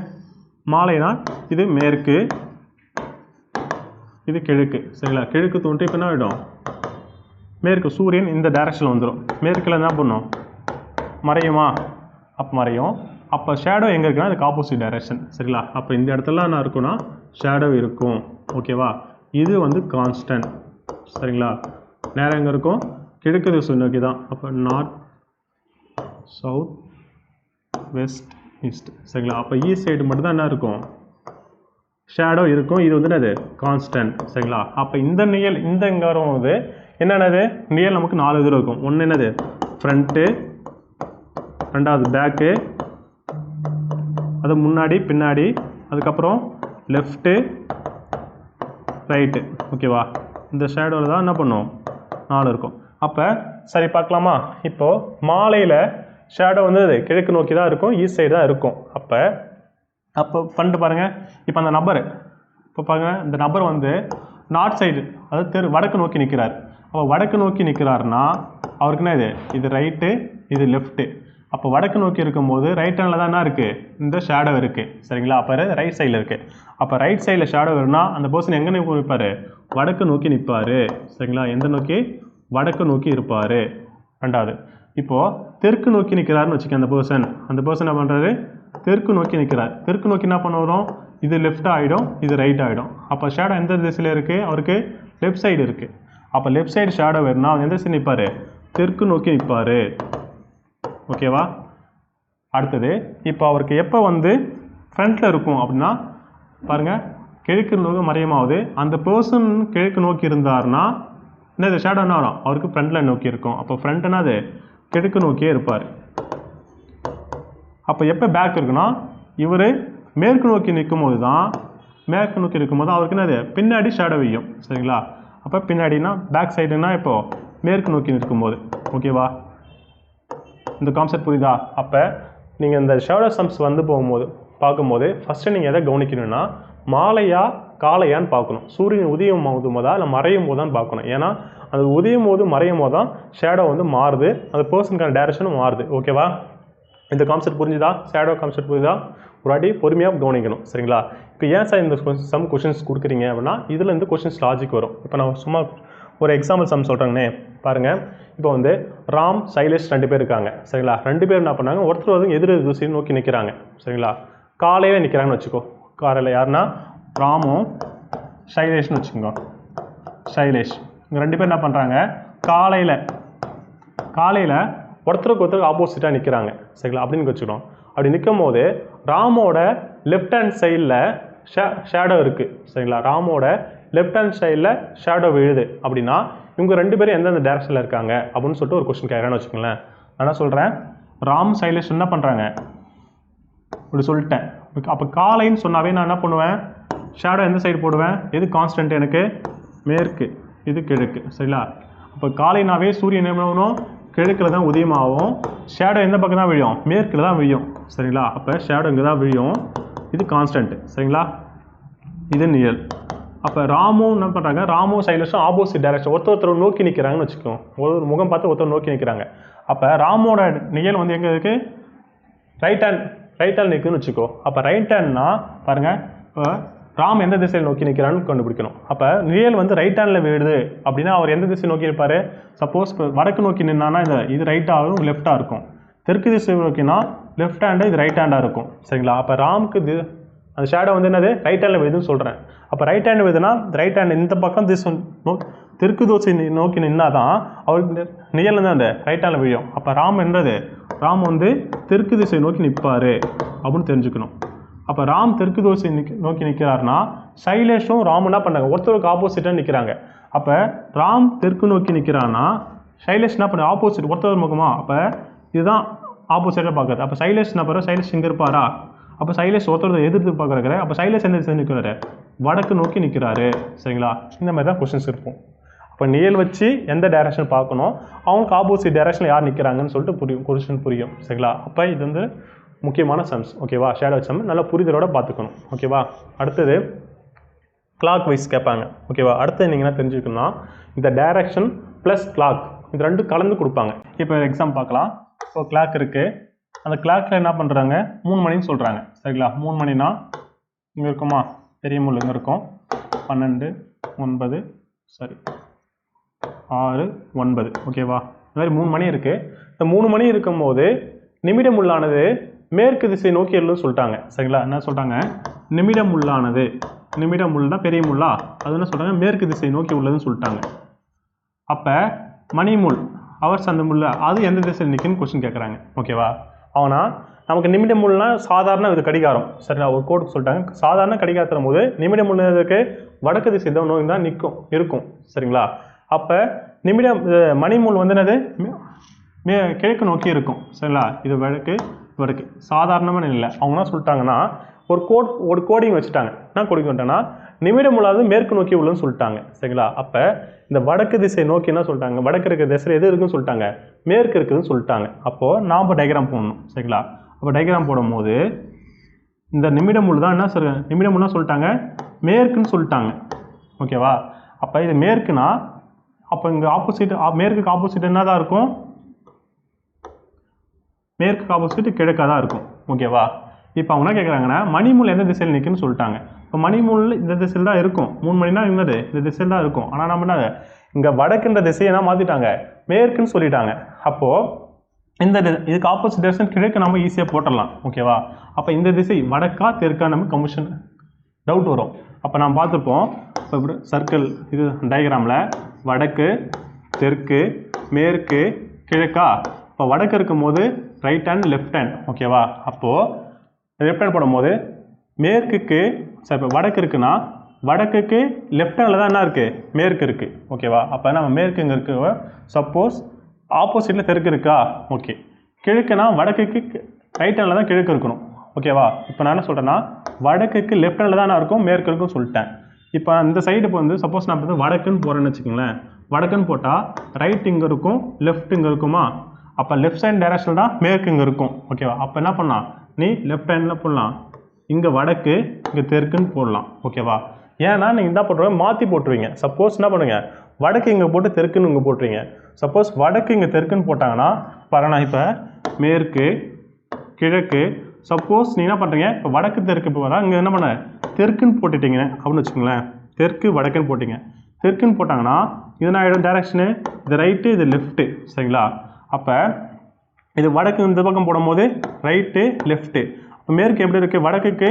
மாலைனா இது மேற்கு, இது கிழக்கு. சரிங்களா? கிழக்கு தோன்றி இப்போ என்ன ஆகிடும், மேற்கு சூரியன் இந்த டைரக்ஷனில் வந்துடும். மேற்கில் என்ன பண்ணும், மறையுமா? அப்போ மறையும். அப்போ ஷேடோ எங்கே இருக்குன்னா அதுக்கு ஆப்போசிட் டைரக்ஷன். சரிங்களா? அப்போ இந்த இடத்துல என்ன இருக்குன்னா ஷேடோ இருக்கும். ஓகேவா? இது வந்து கான்ஸ்டன்ட். சரிங்களா? நேரம் எங்கே இருக்கும், கிழக்கு திசை நோக்கி தான். அப்போ நார்த், சவுத், வெஸ்ட், ஈஸ்ட். சரிங்களா? அப்போ ஈஸ்ட் சைடு மட்டும் தான் என்ன இருக்கும், ஷேடோ இருக்கும். இது வந்து என்னது, கான்ஸ்டன்ட். சரிங்களா? அப்போ இந்த நிழல் இந்த எங்கே வரும்போது என்னென்னது, நிழல் நமக்கு 4 இது இருக்கும். ஒன்று என்னது, ஃப்ரண்ட்டு, ரெண்டாவது பேக்கு, அது முன்னாடி பின்னாடி, அதுக்கப்புறம் லெஃப்ட்டு ரைட்டு. ஓகேவா? இந்த ஷேடோவில் தான் என்ன பண்ணும் 4 இருக்கும். அப்போ சரி பார்க்கலாமா? இப்போது மாலையில் ஷேடோ வந்து கிழக்கு நோக்கி தான் இருக்கும், ஈஸ்ட் சைடு தான் இருக்கும். அப்போ பண்ணிட்டு பாருங்கள். இப்போ அந்த நபர் இப்போ பாருங்கள், இந்த நபர் வந்து நார்த் சைடு அதாவது வடக்கு நோக்கி நிற்கிறார். அப்போ வடக்கு நோக்கி நிற்கிறாருன்னா அவருக்குன்னா இது ரைட்டு, இது லெஃப்ட்டு. அப்போ வடக்கு நோக்கி இருக்கும்போது ரைட் ஹேண்டில் தான் என்ன இருக்குது, இந்த ஷேடோ இருக்குது. சரிங்களா? அப்போ ரைட் சைடில் இருக்குது. அப்போ ரைட் சைடில் ஷேடோ வரும்னா அந்த பர்சன் எங்கே நிற்பார், வடக்கு நோக்கி நிற்பார். சரிங்களா? எந்த நோக்கி, வடக்கு நோக்கி இருப்பார். ரெண்டாவது, இப்போது தெற்கு நோக்கி நிற்கிறாருன்னு வச்சுக்க, அந்த பர்சன் என்ன பண்ணுறாரு, தெற்கு நோக்கி நிற்கிறார். தெற்கு நோக்கி என்ன பண்ண வரும், இது லெஃப்ட் ஆகிடும், இது ரைட் ஆகிடும். அப்போ ஷேடோ எந்த திசையில் இருக்குது, அவருக்கு லெஃப்ட் சைடு இருக்குது. அப்போ லெஃப்ட் சைடு ஷேடோ வரும்னா அவர் எந்த சைடு நிற்பார், தெற்கு நோக்கி நிற்பார். ஓகேவா? அடுத்தது இப்போ அவருக்கு எப்போ வந்து ஃப்ரண்ட்டில் இருக்கும் அப்படின்னா பாருங்கள், கிழக்கு நோக்கி மறையமாவது அந்த பர்சன் கிழக்கு நோக்கி இருந்தார்னா என்னது, ஷேடோ என்ன வரும், அவருக்கு ஃப்ரண்ட்டில் நோக்கி இருக்கும். அப்போ ஃப்ரண்ட்னா அது கிழக்கு நோக்கியே இருப்பார். அப்போ எப்போ பேக் இருக்குன்னா இவர் மேற்கு நோக்கி நிற்கும் போது தான், மேற்கு நோக்கி இருக்கும்போது அவருக்கு என்னது பின்னாடி ஷேடோ வையும். சரிங்களா? அப்போ பின்னாடினா பேக் சைடுனா இப்போது மேற்கு நோக்கி நிற்கும்போது. ஓகேவா? இந்த கான்செப்ட் புரியுதா? அப்போ நீங்கள் இந்த ஷேடோ சம்ஸ் வந்து பார்க்கும்போது ஃபஸ்ட்டு நீங்கள் எதை கவனிக்கணும்னா மாலையா காலையான்னு பார்க்கணும். சூரியன் உதயம் ஆகும் போதா இல்லை மறையும் போது தான் பார்க்கணும். ஏன்னா அது உதயம் போது மறையும் போது தான் ஷேடோ வந்து மாறுது, அந்த பர்சனுக்கான டைரக்ஷனும் மாறுது. ஓகேவா? இந்த கான்செப்ட் புரிஞ்சுதா? ஷேடோ கான்செப்ட் புரியுதா? ஒரு வாட்டி பொறுமையாக கவனிக்கணும். சரிங்களா? இப்போ ஏன் சார் இந்த சம் கொஷின்ஸ் கொடுக்குறீங்க அப்படின்னா இதில் இருந்து கொஷின்ஸ் லாஜிக் வரும். இப்போ நான் சும்மா ஒரு எக்ஸாம்பிள் சம் சொல்கிறேங்கண்ணே. பாருங்கள், இப்போ வந்து ராம், சைலேஷ் 2 பேர் இருக்காங்க. சரிங்களா? 2 பேர் என்ன பண்ணாங்க, ஒருத்தர் வந்து எதிர் திசையை நோக்கி நிற்கிறாங்க. சரிங்களா? காலையில் நிற்கிறாங்கன்னு வச்சுக்கோ. காலையில் யாருன்னா ராமும் சைலேஷ்னு வச்சுக்கோங்க. சைலேஷ் இங்கே 2 பேர் என்ன பண்ணுறாங்க, காலையில் ஒருத்தருக்கு ஒருத்தருக்கு ஆப்போசிட்டாக நிற்கிறாங்க. சரிங்களா? அப்படின்னு வச்சுக்கிறோம். அப்படி நிற்கும் போது ராமோட லெஃப்ட் ஹேண்ட் சைடில் ஷேடோ இருக்குது. சரிங்களா? ராமோட லெஃப்ட் ஹேண்ட் சைடில் ஷேடோ விழுது அப்படின்னா இவங்க 2 பேரும் எந்தெந்த டேரக்ஷனில் இருக்காங்க அப்படின்னு சொல்லிட்டு ஒரு கொஸ்டின் கேட்குறேன்னு வச்சுக்கோங்களேன். நான் என்ன சொல்கிறேன், ராம் சைலேஷ் என்ன பண்ணுறாங்க இப்படி சொல்லிட்டேன். அப்போ காலைன்னு சொன்னாவே நான் என்ன பண்ணுவேன், ஷேடோ எந்த சைடு போடுவேன், எது கான்ஸ்டன்ட் எனக்கு, மேற்கு, இது கிழக்கு. சரிங்களா? அப்போ காலைனாவே சூரியன் என்ன பண்ணணும், கிழக்கில் தான் உதயமாகும். ஷேடோ எந்த பக்கம் தான் விழும், மேற்கில் தான் விழும். சரிங்களா? அப்போ ஷேடோ இங்கே தான் விழும். இது கான்ஸ்டன்ட்டு. சரிங்களா? இது நிழல். அப்போ ராமும் என்ன பண்ணுறாங்க, ராமும் சைலேஷும் ஆப்போசிட் டைரக்ஷன் ஒருத்தர் நோக்கி நிற்கிறாங்கன்னு வச்சுக்கோம். ஒரு முகம் பார்த்து ஒருத்தர் நோக்கி நிற்கிறாங்க. அப்போ ராமோட நிழல் வந்து எங்கே இருக்குது, ரைட் ஹேண்ட் நிற்குதுன்னு வச்சுக்கோ. அப்போ ரைட் ஹேண்ட்னா பாருங்கள், இப்போ ராம் எந்த திசையில் நோக்கி நிற்கிறான்னு கண்டுபிடிக்கணும். அப்போ நிழல் வந்து ரைட் ஹேண்டில் விழுது அப்படின்னா அவர் எந்த திசை நோக்கி இருப்பார், சப்போஸ் இப்போ வடக்கு நோக்கி நின்னான்னா இது ரைட்டாகவும் லெஃப்டாக இருக்கும். தெற்கு திசை நோக்கினா லெஃப்ட் ஹேண்டு இது ரைட் ஹேண்டாக இருக்கும். சரிங்களா? அப்போ அந்த ஷேடோ வந்து என்னது ரைட் ஹேண்டில் விழுதுன்னு சொல்கிறேன். அப்போ ரைட் ஹேண்ட் விழுதுன்னா ரைட் ஹேண்ட் இந்த பக்கம் தெற்கு தோசை நோக்கி நின்னா தான் அவருக்கு நிழல் தான் அந்த ரைட் ஹேண்டில் விழும். அப்போ ராம் என்னது ராம் வந்து தெற்கு திசை நோக்கி நிற்பார் அப்படின்னு தெரிஞ்சுக்கணும். அப்போ ராம் தெற்கு தோசை நோக்கி நிற்கிறாருன்னா சைலேஷும் ராமும் என்ன பண்ணுறாங்க ஒருத்தருக்கு ஆப்போசிட்டாக நிற்கிறாங்க. அப்போ ராம் தெற்கு நோக்கி நிற்கிறான்னா சைலேஷ் என்ன பண்ணுற ஆப்போசிட் ஒருத்தர் முகமா. அப்போ இதுதான் ஆப்போசிட்டாக பார்க்குறது. அப்போ சைலேஷ் என்ன பண்ணுற சைலேஷ் இங்கே இருப்பாரா. அப்போ சைலேஷ் ஒருத்தர் எதிர்த்து பார்க்குறாரு. அப்போ சைலேஷ் எந்த திசை நிற்கிறாரு வடக்கு நோக்கி நிற்கிறாரு. சரிங்களா, இந்த மாதிரி தான் கொஸ்டின்ஸ் இருக்கும். அப்போ நிழல் வச்சு எந்த டைரக்ஷன் பார்க்கணும், அவங்களுக்கு ஆப்போசிட் டைரக்ஷனில் யார் நிற்கிறாங்கன்னு சொல்லிட்டு கொஸ்டின் புரியும். சரிங்களா, அப்போ இது வந்து முக்கியமான சம்ஸ். ஓகேவா, ஷேடோ சம் நல்லா புரிதலோட பார்த்துக்கணும். ஓகேவா, அடுத்தது கிளாக் வைஸ் கேட்பாங்க. ஓகேவா, அடுத்தது நீங்கள் என்ன தெரிஞ்சுக்கணும்னா இந்த டைரக்ஷன் ப்ளஸ் கிளாக் இது ரெண்டும் கலந்து கொடுப்பாங்க. இப்போ எக்ஸாம் பார்க்கலாம். இப்போ கிளாக் இருக்குது, அந்த கிளாக்கில் என்ன பண்ணுறாங்க 3 மணின்னு சொல்கிறாங்க. சரிங்களா, 3 மணினா இங்கே இருக்குமா பெரிய முள் இங்கே இருக்கும் 12 9 சரி 6 9. ஓகேவா, இந்த மாதிரி 3 மணி இருக்குது. இந்த 3 மணி இருக்கும்போது நிமிடம் உள்ளானது மேற்கு திசை நோக்கி எழுதுன்னு சொல்லிட்டாங்க. சரிங்களா, என்ன சொல்கிறாங்க நிமிடம் உள்ளானது நிமிடம் முள்னா பெரிய முள்ளா அது என்ன சொல்கிறாங்க மேற்கு திசை நோக்கி உள்ளதுன்னு சொல்லிட்டாங்க. அப்போ மணிமுள் அவர்ஸ் அந்த முள்ள அது எந்த திசையில் நிற்குன்னு கொஸ்டின் கேட்குறாங்க. ஓகேவா, ஆனால் நமக்கு நிமிடம் முள்னா சாதாரண இது கடிகாரம். சரிங்களா, ஒரு கோடுக்கு சொல்லிட்டாங்க சாதாரண கடிகாரத்தும் போது நிமிடம் முன்னதுக்கு வடக்கு திசை தான் நோக்கி தான் இருக்கும். சரிங்களா, அப்போ நிமிடம் மணிமுள் வந்து என்னது கிழக்கு நோக்கி இருக்கும். சரிங்களா, இது வடக்கு சாதாரணமான இல்லை. அவங்க என்ன சொல்லிட்டாங்கன்னா ஒரு கோடிங் வச்சுட்டாங்க. என்ன கோடிங் வந்துட்டாங்கன்னா நிமிடம் முள்ளாவது மேற்கு நோக்கி உள்ளன்னு சொல்லிட்டாங்க. சரிங்களா, அப்போ இந்த வடக்கு திசை நோக்கி என்ன சொல்லிட்டாங்க வடக்கு இருக்கிற திசையில் எது இருக்குன்னு சொல்லிட்டாங்க மேற்கு இருக்குதுன்னு சொல்லிட்டாங்க. அப்போது நாம் டயக்ராம் போடணும். சரிங்களா, அப்போ டயக்ராம் போடும்போது இந்த நிமிடம் முள் தான் என்ன சொல்லுங்க நிமிடம் முள்னா சொல்லிட்டாங்க மேற்குன்னு சொல்லிட்டாங்க. ஓகேவா, அப்போ இது மேற்குனா அப்போ இங்கே ஆப்போசிட் மேற்குக்கு ஆப்போசிட் என்ன தான் இருக்கும் மேற்குக்கு ஆப்போசிட் கிழக்காக தான் இருக்கும். ஓகேவா, இப்போ அவங்க என்ன கேட்குறாங்கன்னா மணிமுள் எந்த திசையில் நிற்குன்னு சொல்லிட்டாங்க. இப்போ மணிமுள் இந்த திசையில் தான் இருக்கும். 3 மணினா என்னது இந்த திசையில் தான் இருக்கும். ஆனால் நம்ம என்ன இங்கே வடக்குன்ற திசையை என்ன மாற்றிட்டாங்க மேற்குன்னு சொல்லிட்டாங்க. அப்போது இதுக்கு ஆப்போசிட் டைரக்ஷன் கிழக்கு நம்ம ஈஸியாக போட்டுடலாம். ஓகேவா, அப்போ இந்த திசை வடக்கா தெற்கா நம்ம கமிஷன் டவுட் வரும். அப்போ நம்ம பார்த்துருப்போம் இப்போ இப்படி சர்க்கிள் இது டயக்ராமில் வடக்கு தெற்கு மேற்கு கிழக்கா. இப்போ வடக்கு இருக்கும்போது ரைட் ஹேண்ட் லெஃப்ட் ஹேண்ட். ஓகேவா, அப்போது லெஃப்ட் ஹேண்ட் போடும்போது மேற்குக்கு சரி இப்போ வடக்கு இருக்குன்னா வடக்குக்கு லெஃப்ட் ஹேண்டில் தான் என்ன இருக்குது மேற்கு இருக்குது. ஓகேவா, அப்போ நம்ம மேற்கு இங்கே இருக்கு. சப்போஸ் ஆப்போசிட்டில் தெற்கு இருக்கா ஓகே கிழக்குனா வடக்குக்கு ரைட் ஹேண்டில் தான் கிழக்கு இருக்கணும். ஓகேவா, இப்போ நான் என்ன சொல்கிறேன்னா வடக்குக்கு லெஃப்ட் ஹேண்டில் தான் நான் இருக்கும் மேற்கு இருக்குன்னு சொல்லிட்டேன். இப்போ இந்த சைடு இப்போ வந்து சப்போஸ் நான் வந்து வடக்குன்னு போகிறேன்னு வச்சுக்கோங்களேன். வடக்குன்னு போட்டால் ரைட் இங்கே இருக்கும் லெஃப்ட் இங்கே இருக்குமா. அப்போ லெஃப்ட் சைடு டைரக்ஷன் தான் மேற்கு இங்கே இருக்கும். ஓகேவா, அப்போ என்ன பண்ணலாம் நீ லெஃப்ட் ஹேண்டில் போடலாம் இங்கே வடக்கு இங்கே தெற்குன்னு போடலாம். ஓகேவா, ஏன்னா நீங்கள் என்ன பண்ணுறீங்க மாற்றி போட்டுருவீங்க. சப்போஸ் என்ன பண்ணுங்க வடக்கு இங்கே போட்டு தெற்குன்னு இங்கே போட்டுருவீங்க. சப்போஸ் வடக்கு இங்கே தெற்குன்னு போட்டாங்கன்னா பாருங்கண்ணா இப்போ மேற்கு கிழக்கு சப்போஸ் நீங்கள் என்ன பண்ணுறீங்க இப்போ வடக்கு தெற்கு போகிறா இங்கே என்ன பண்ண தெற்குன்னு போட்டுட்டீங்க அப்படின்னு வச்சுக்கோங்களேன். தெற்கு வடக்குன்னு போட்டிங்க. தெற்குன்னு போட்டாங்கன்னா இது என்ன ஆகிடும் டைரக்ஷனு இது ரைட்டு இது லெஃப்ட்டு. சரிங்களா, அப்போ இது வடக்கு இந்த பக்கம் போடும்போது ரைட்டு லெஃப்ட்டு. இப்போ மேற்கு எப்படி இருக்குது வடக்குக்கு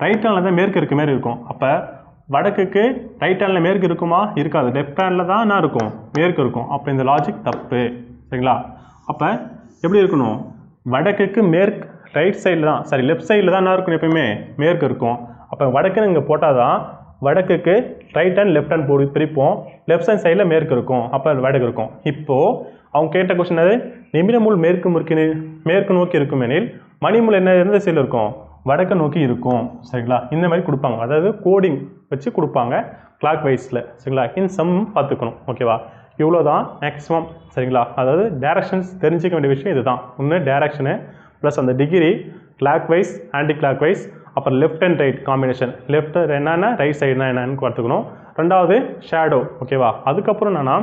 ரைட் ஹேண்டில் தான் மேற்கு இருக்க மாதிரி இருக்கும். அப்போ வடக்குக்கு ரைட் ஹேண்டில் மேற்கு இருக்குமா இருக்காது லெஃப்ட் ஹேண்டில் தான் என்ன இருக்கும் மேற்கு இருக்கும். அப்போ இந்த லாஜிக் தப்பு. சரிங்களா, அப்போ எப்படி இருக்கணும் வடக்குக்கு மேற்கு ரைட் சைடில் தான் சாரி லெஃப்ட் சைடில் தான் என்ன இருக்கும் எப்பயுமே மேற்கு இருக்கும். அப்போ வடக்குன்னு இங்கே போட்டால் தான் வடக்குக்கு ரைட் ஹேண்ட் லெஃப்ட் ஹேண்ட் போட்டு பிரிப்போம். லெஃப்ட் ஹேண்ட் சைடில் மேற்கு இருக்கும். அப்போ வடக்கு இருக்கும். இப்போது அவங்க கேட்ட கொஸ்டின் அது நிமிடமுள் மேற்கு நோக்கி இருக்கும் எனில் மணிமுள் என்ன எந்த திசையில் இருக்கும் வடக்கு நோக்கி இருக்கும். சரிங்களா, இந்த மாதிரி கொடுப்பாங்க. அதாவது கோடிங் வச்சு கொடுப்பாங்க கிளாக் வைஸில். சரிங்களா, இந்த சம் பார்த்துக்கணும். ஓகேவா, இவ்வளோ தான் மேக்ஸிமம். சரிங்களா, அதாவது டைரக்ஷன்ஸ் தெரிஞ்சிக்க வேண்டிய விஷயம் இது தான். ஒன்று டைரக்ஷனு ப்ளஸ் அந்த degree clockwise anticlockwise அப்புறம் left and right combination left என்னென்ன ரைட் சைடுனா என்னென்னு பார்த்துக்கணும். ரெண்டாவது ஷேடோ. ஓகேவா, அதுக்கப்புறம் என்னென்னா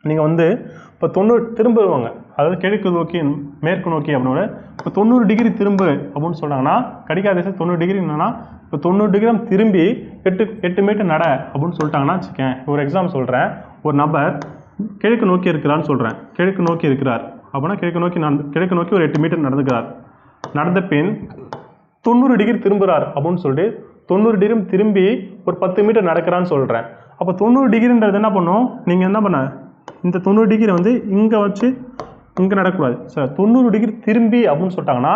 நீங்கள் வந்து இப்போ 90 திரும்புவாங்க. அதாவது கிழக்கு நோக்கி மேற்கு நோக்கி அப்படின்னு இப்போ 90 டிகிரி திரும்பு அப்படின்னு சொல்கிறாங்கன்னா கடிகார திசை 90 டிகிரி என்னன்னா இப்போ 90 டிகிரி திரும்பி 8 மீட்டர் நட அப்படின்னு சொல்லிட்டாங்கன்னா வச்சுக்கேன். ஒரு எக்ஸாம் சொல்கிறேன். ஒரு நபர் கிழக்கு நோக்கி இருக்கிறான்னு சொல்கிறேன். கிழக்கு நோக்கி இருக்கிறார் அப்படின்னா கிழக்கு நோக்கி ஒரு 8 மீட்டர் நடந்துக்கிறார். நடந்த பின் 90 டிகிரி திரும்புகிறார் அப்படின்னு சொல்லிட்டு 90 டிகிரி திரும்பி ஒரு 10 மீட்டர் நடக்கிறான்னு சொல்கிறேன். அப்போ 90 டிகிரின்றது என்ன பண்ணும், நீங்கள் என்ன பண்ண இந்த 90 டிகிரி வந்து இங்கே வச்சு இங்கே நடக்கக்கூடாது சார். 90 டிகிரி திரும்பி அப்படின்னு சொல்லிட்டாங்கன்னா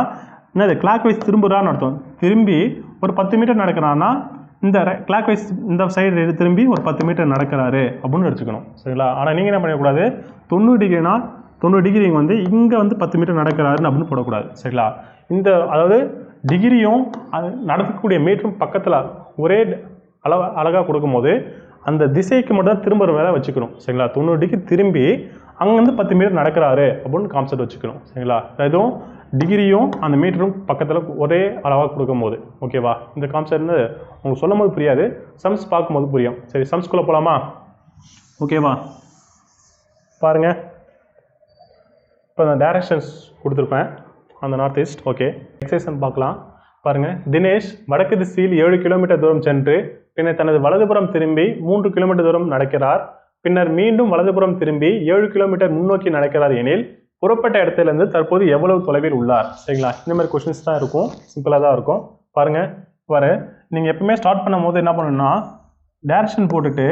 என்னது கிளாக் வைஸ் திரும்புகிறான்னு அர்த்தம். திரும்பி ஒரு 10 மீட்டர் நடக்கிறான்னா இந்த கிளாக் வைஸ் இந்த சைடு திரும்பி ஒரு 10 மீட்டர் நடக்கிறாரு அப்படின்னு எடுத்துக்கணும் சரிங்களா. ஆனால் நீங்கள் என்ன பண்ணக்கூடாது, 90 டிகிரினா 90 டிகிரி வந்து இங்கே வந்து 10 மீட்டர் நடக்கிறாருன்னு அப்படின்னு போடக்கூடாது சரிங்களா. இந்த அதாவது டிகிரியும் அது நடக்கக்கூடிய மீட்டரும் பக்கத்தில் ஒரே அழகாக கொடுக்கும்போது அந்த திசைக்கு மட்டும் தான் திரும்புகிற வேலை வச்சுக்கணும் சரிங்களா. 90 டிகிரி திரும்பி அங்கேருந்து 10 மீட்டர் நடக்கிறாரு அப்படின்னு கான்செப்ட் வச்சுக்கணும் சரிங்களா. எதுவும் டிகிரியும் அந்த மீட்டரும் பக்கத்தில் ஒரே அளவாக கொடுக்கும்போது ஓகேவா. இந்த கான்செப்ட் உங்களுக்கு சொல்லும் போது புரியாது, சம்ஸ் பார்க்கும்போது புரியும். சரி சம்ஸ்குள்ளே போகலாமா? ஓகேவா. பாருங்கள், இப்போ நான் டைரக்ஷன்ஸ் கொடுத்துருப்பேன் அந்த நார்த் ஈஸ்ட். ஓகே, எக்ஸசைஸ் பார்க்கலாம். பாருங்கள், தினேஷ் வடக்கு திசையில் 7 கிலோமீட்டர் தூரம் சென்று பின்னர் தனது வலதுபுறம் திரும்பி 3 கிலோமீட்டர் தூரம் நடக்கிறார். பின்னர் மீண்டும் வலதுபுறம் திரும்பி 7 கிலோமீட்டர் முன்னோக்கி நடக்கிறார் எனில் புறப்பட்ட இடத்திலிருந்து தற்போது எவ்வளவு தொலைவில் உள்ளார் சரிங்களா. இந்த மாதிரி கொஸ்டின்ஸ் தான் இருக்கும், சிம்பிளாக தான் இருக்கும். பாருங்கள், நீங்கள் எப்பவுமே ஸ்டார்ட் பண்ணும் போது என்ன பண்ணணும்னா டைரக்ஷன் போட்டுட்டு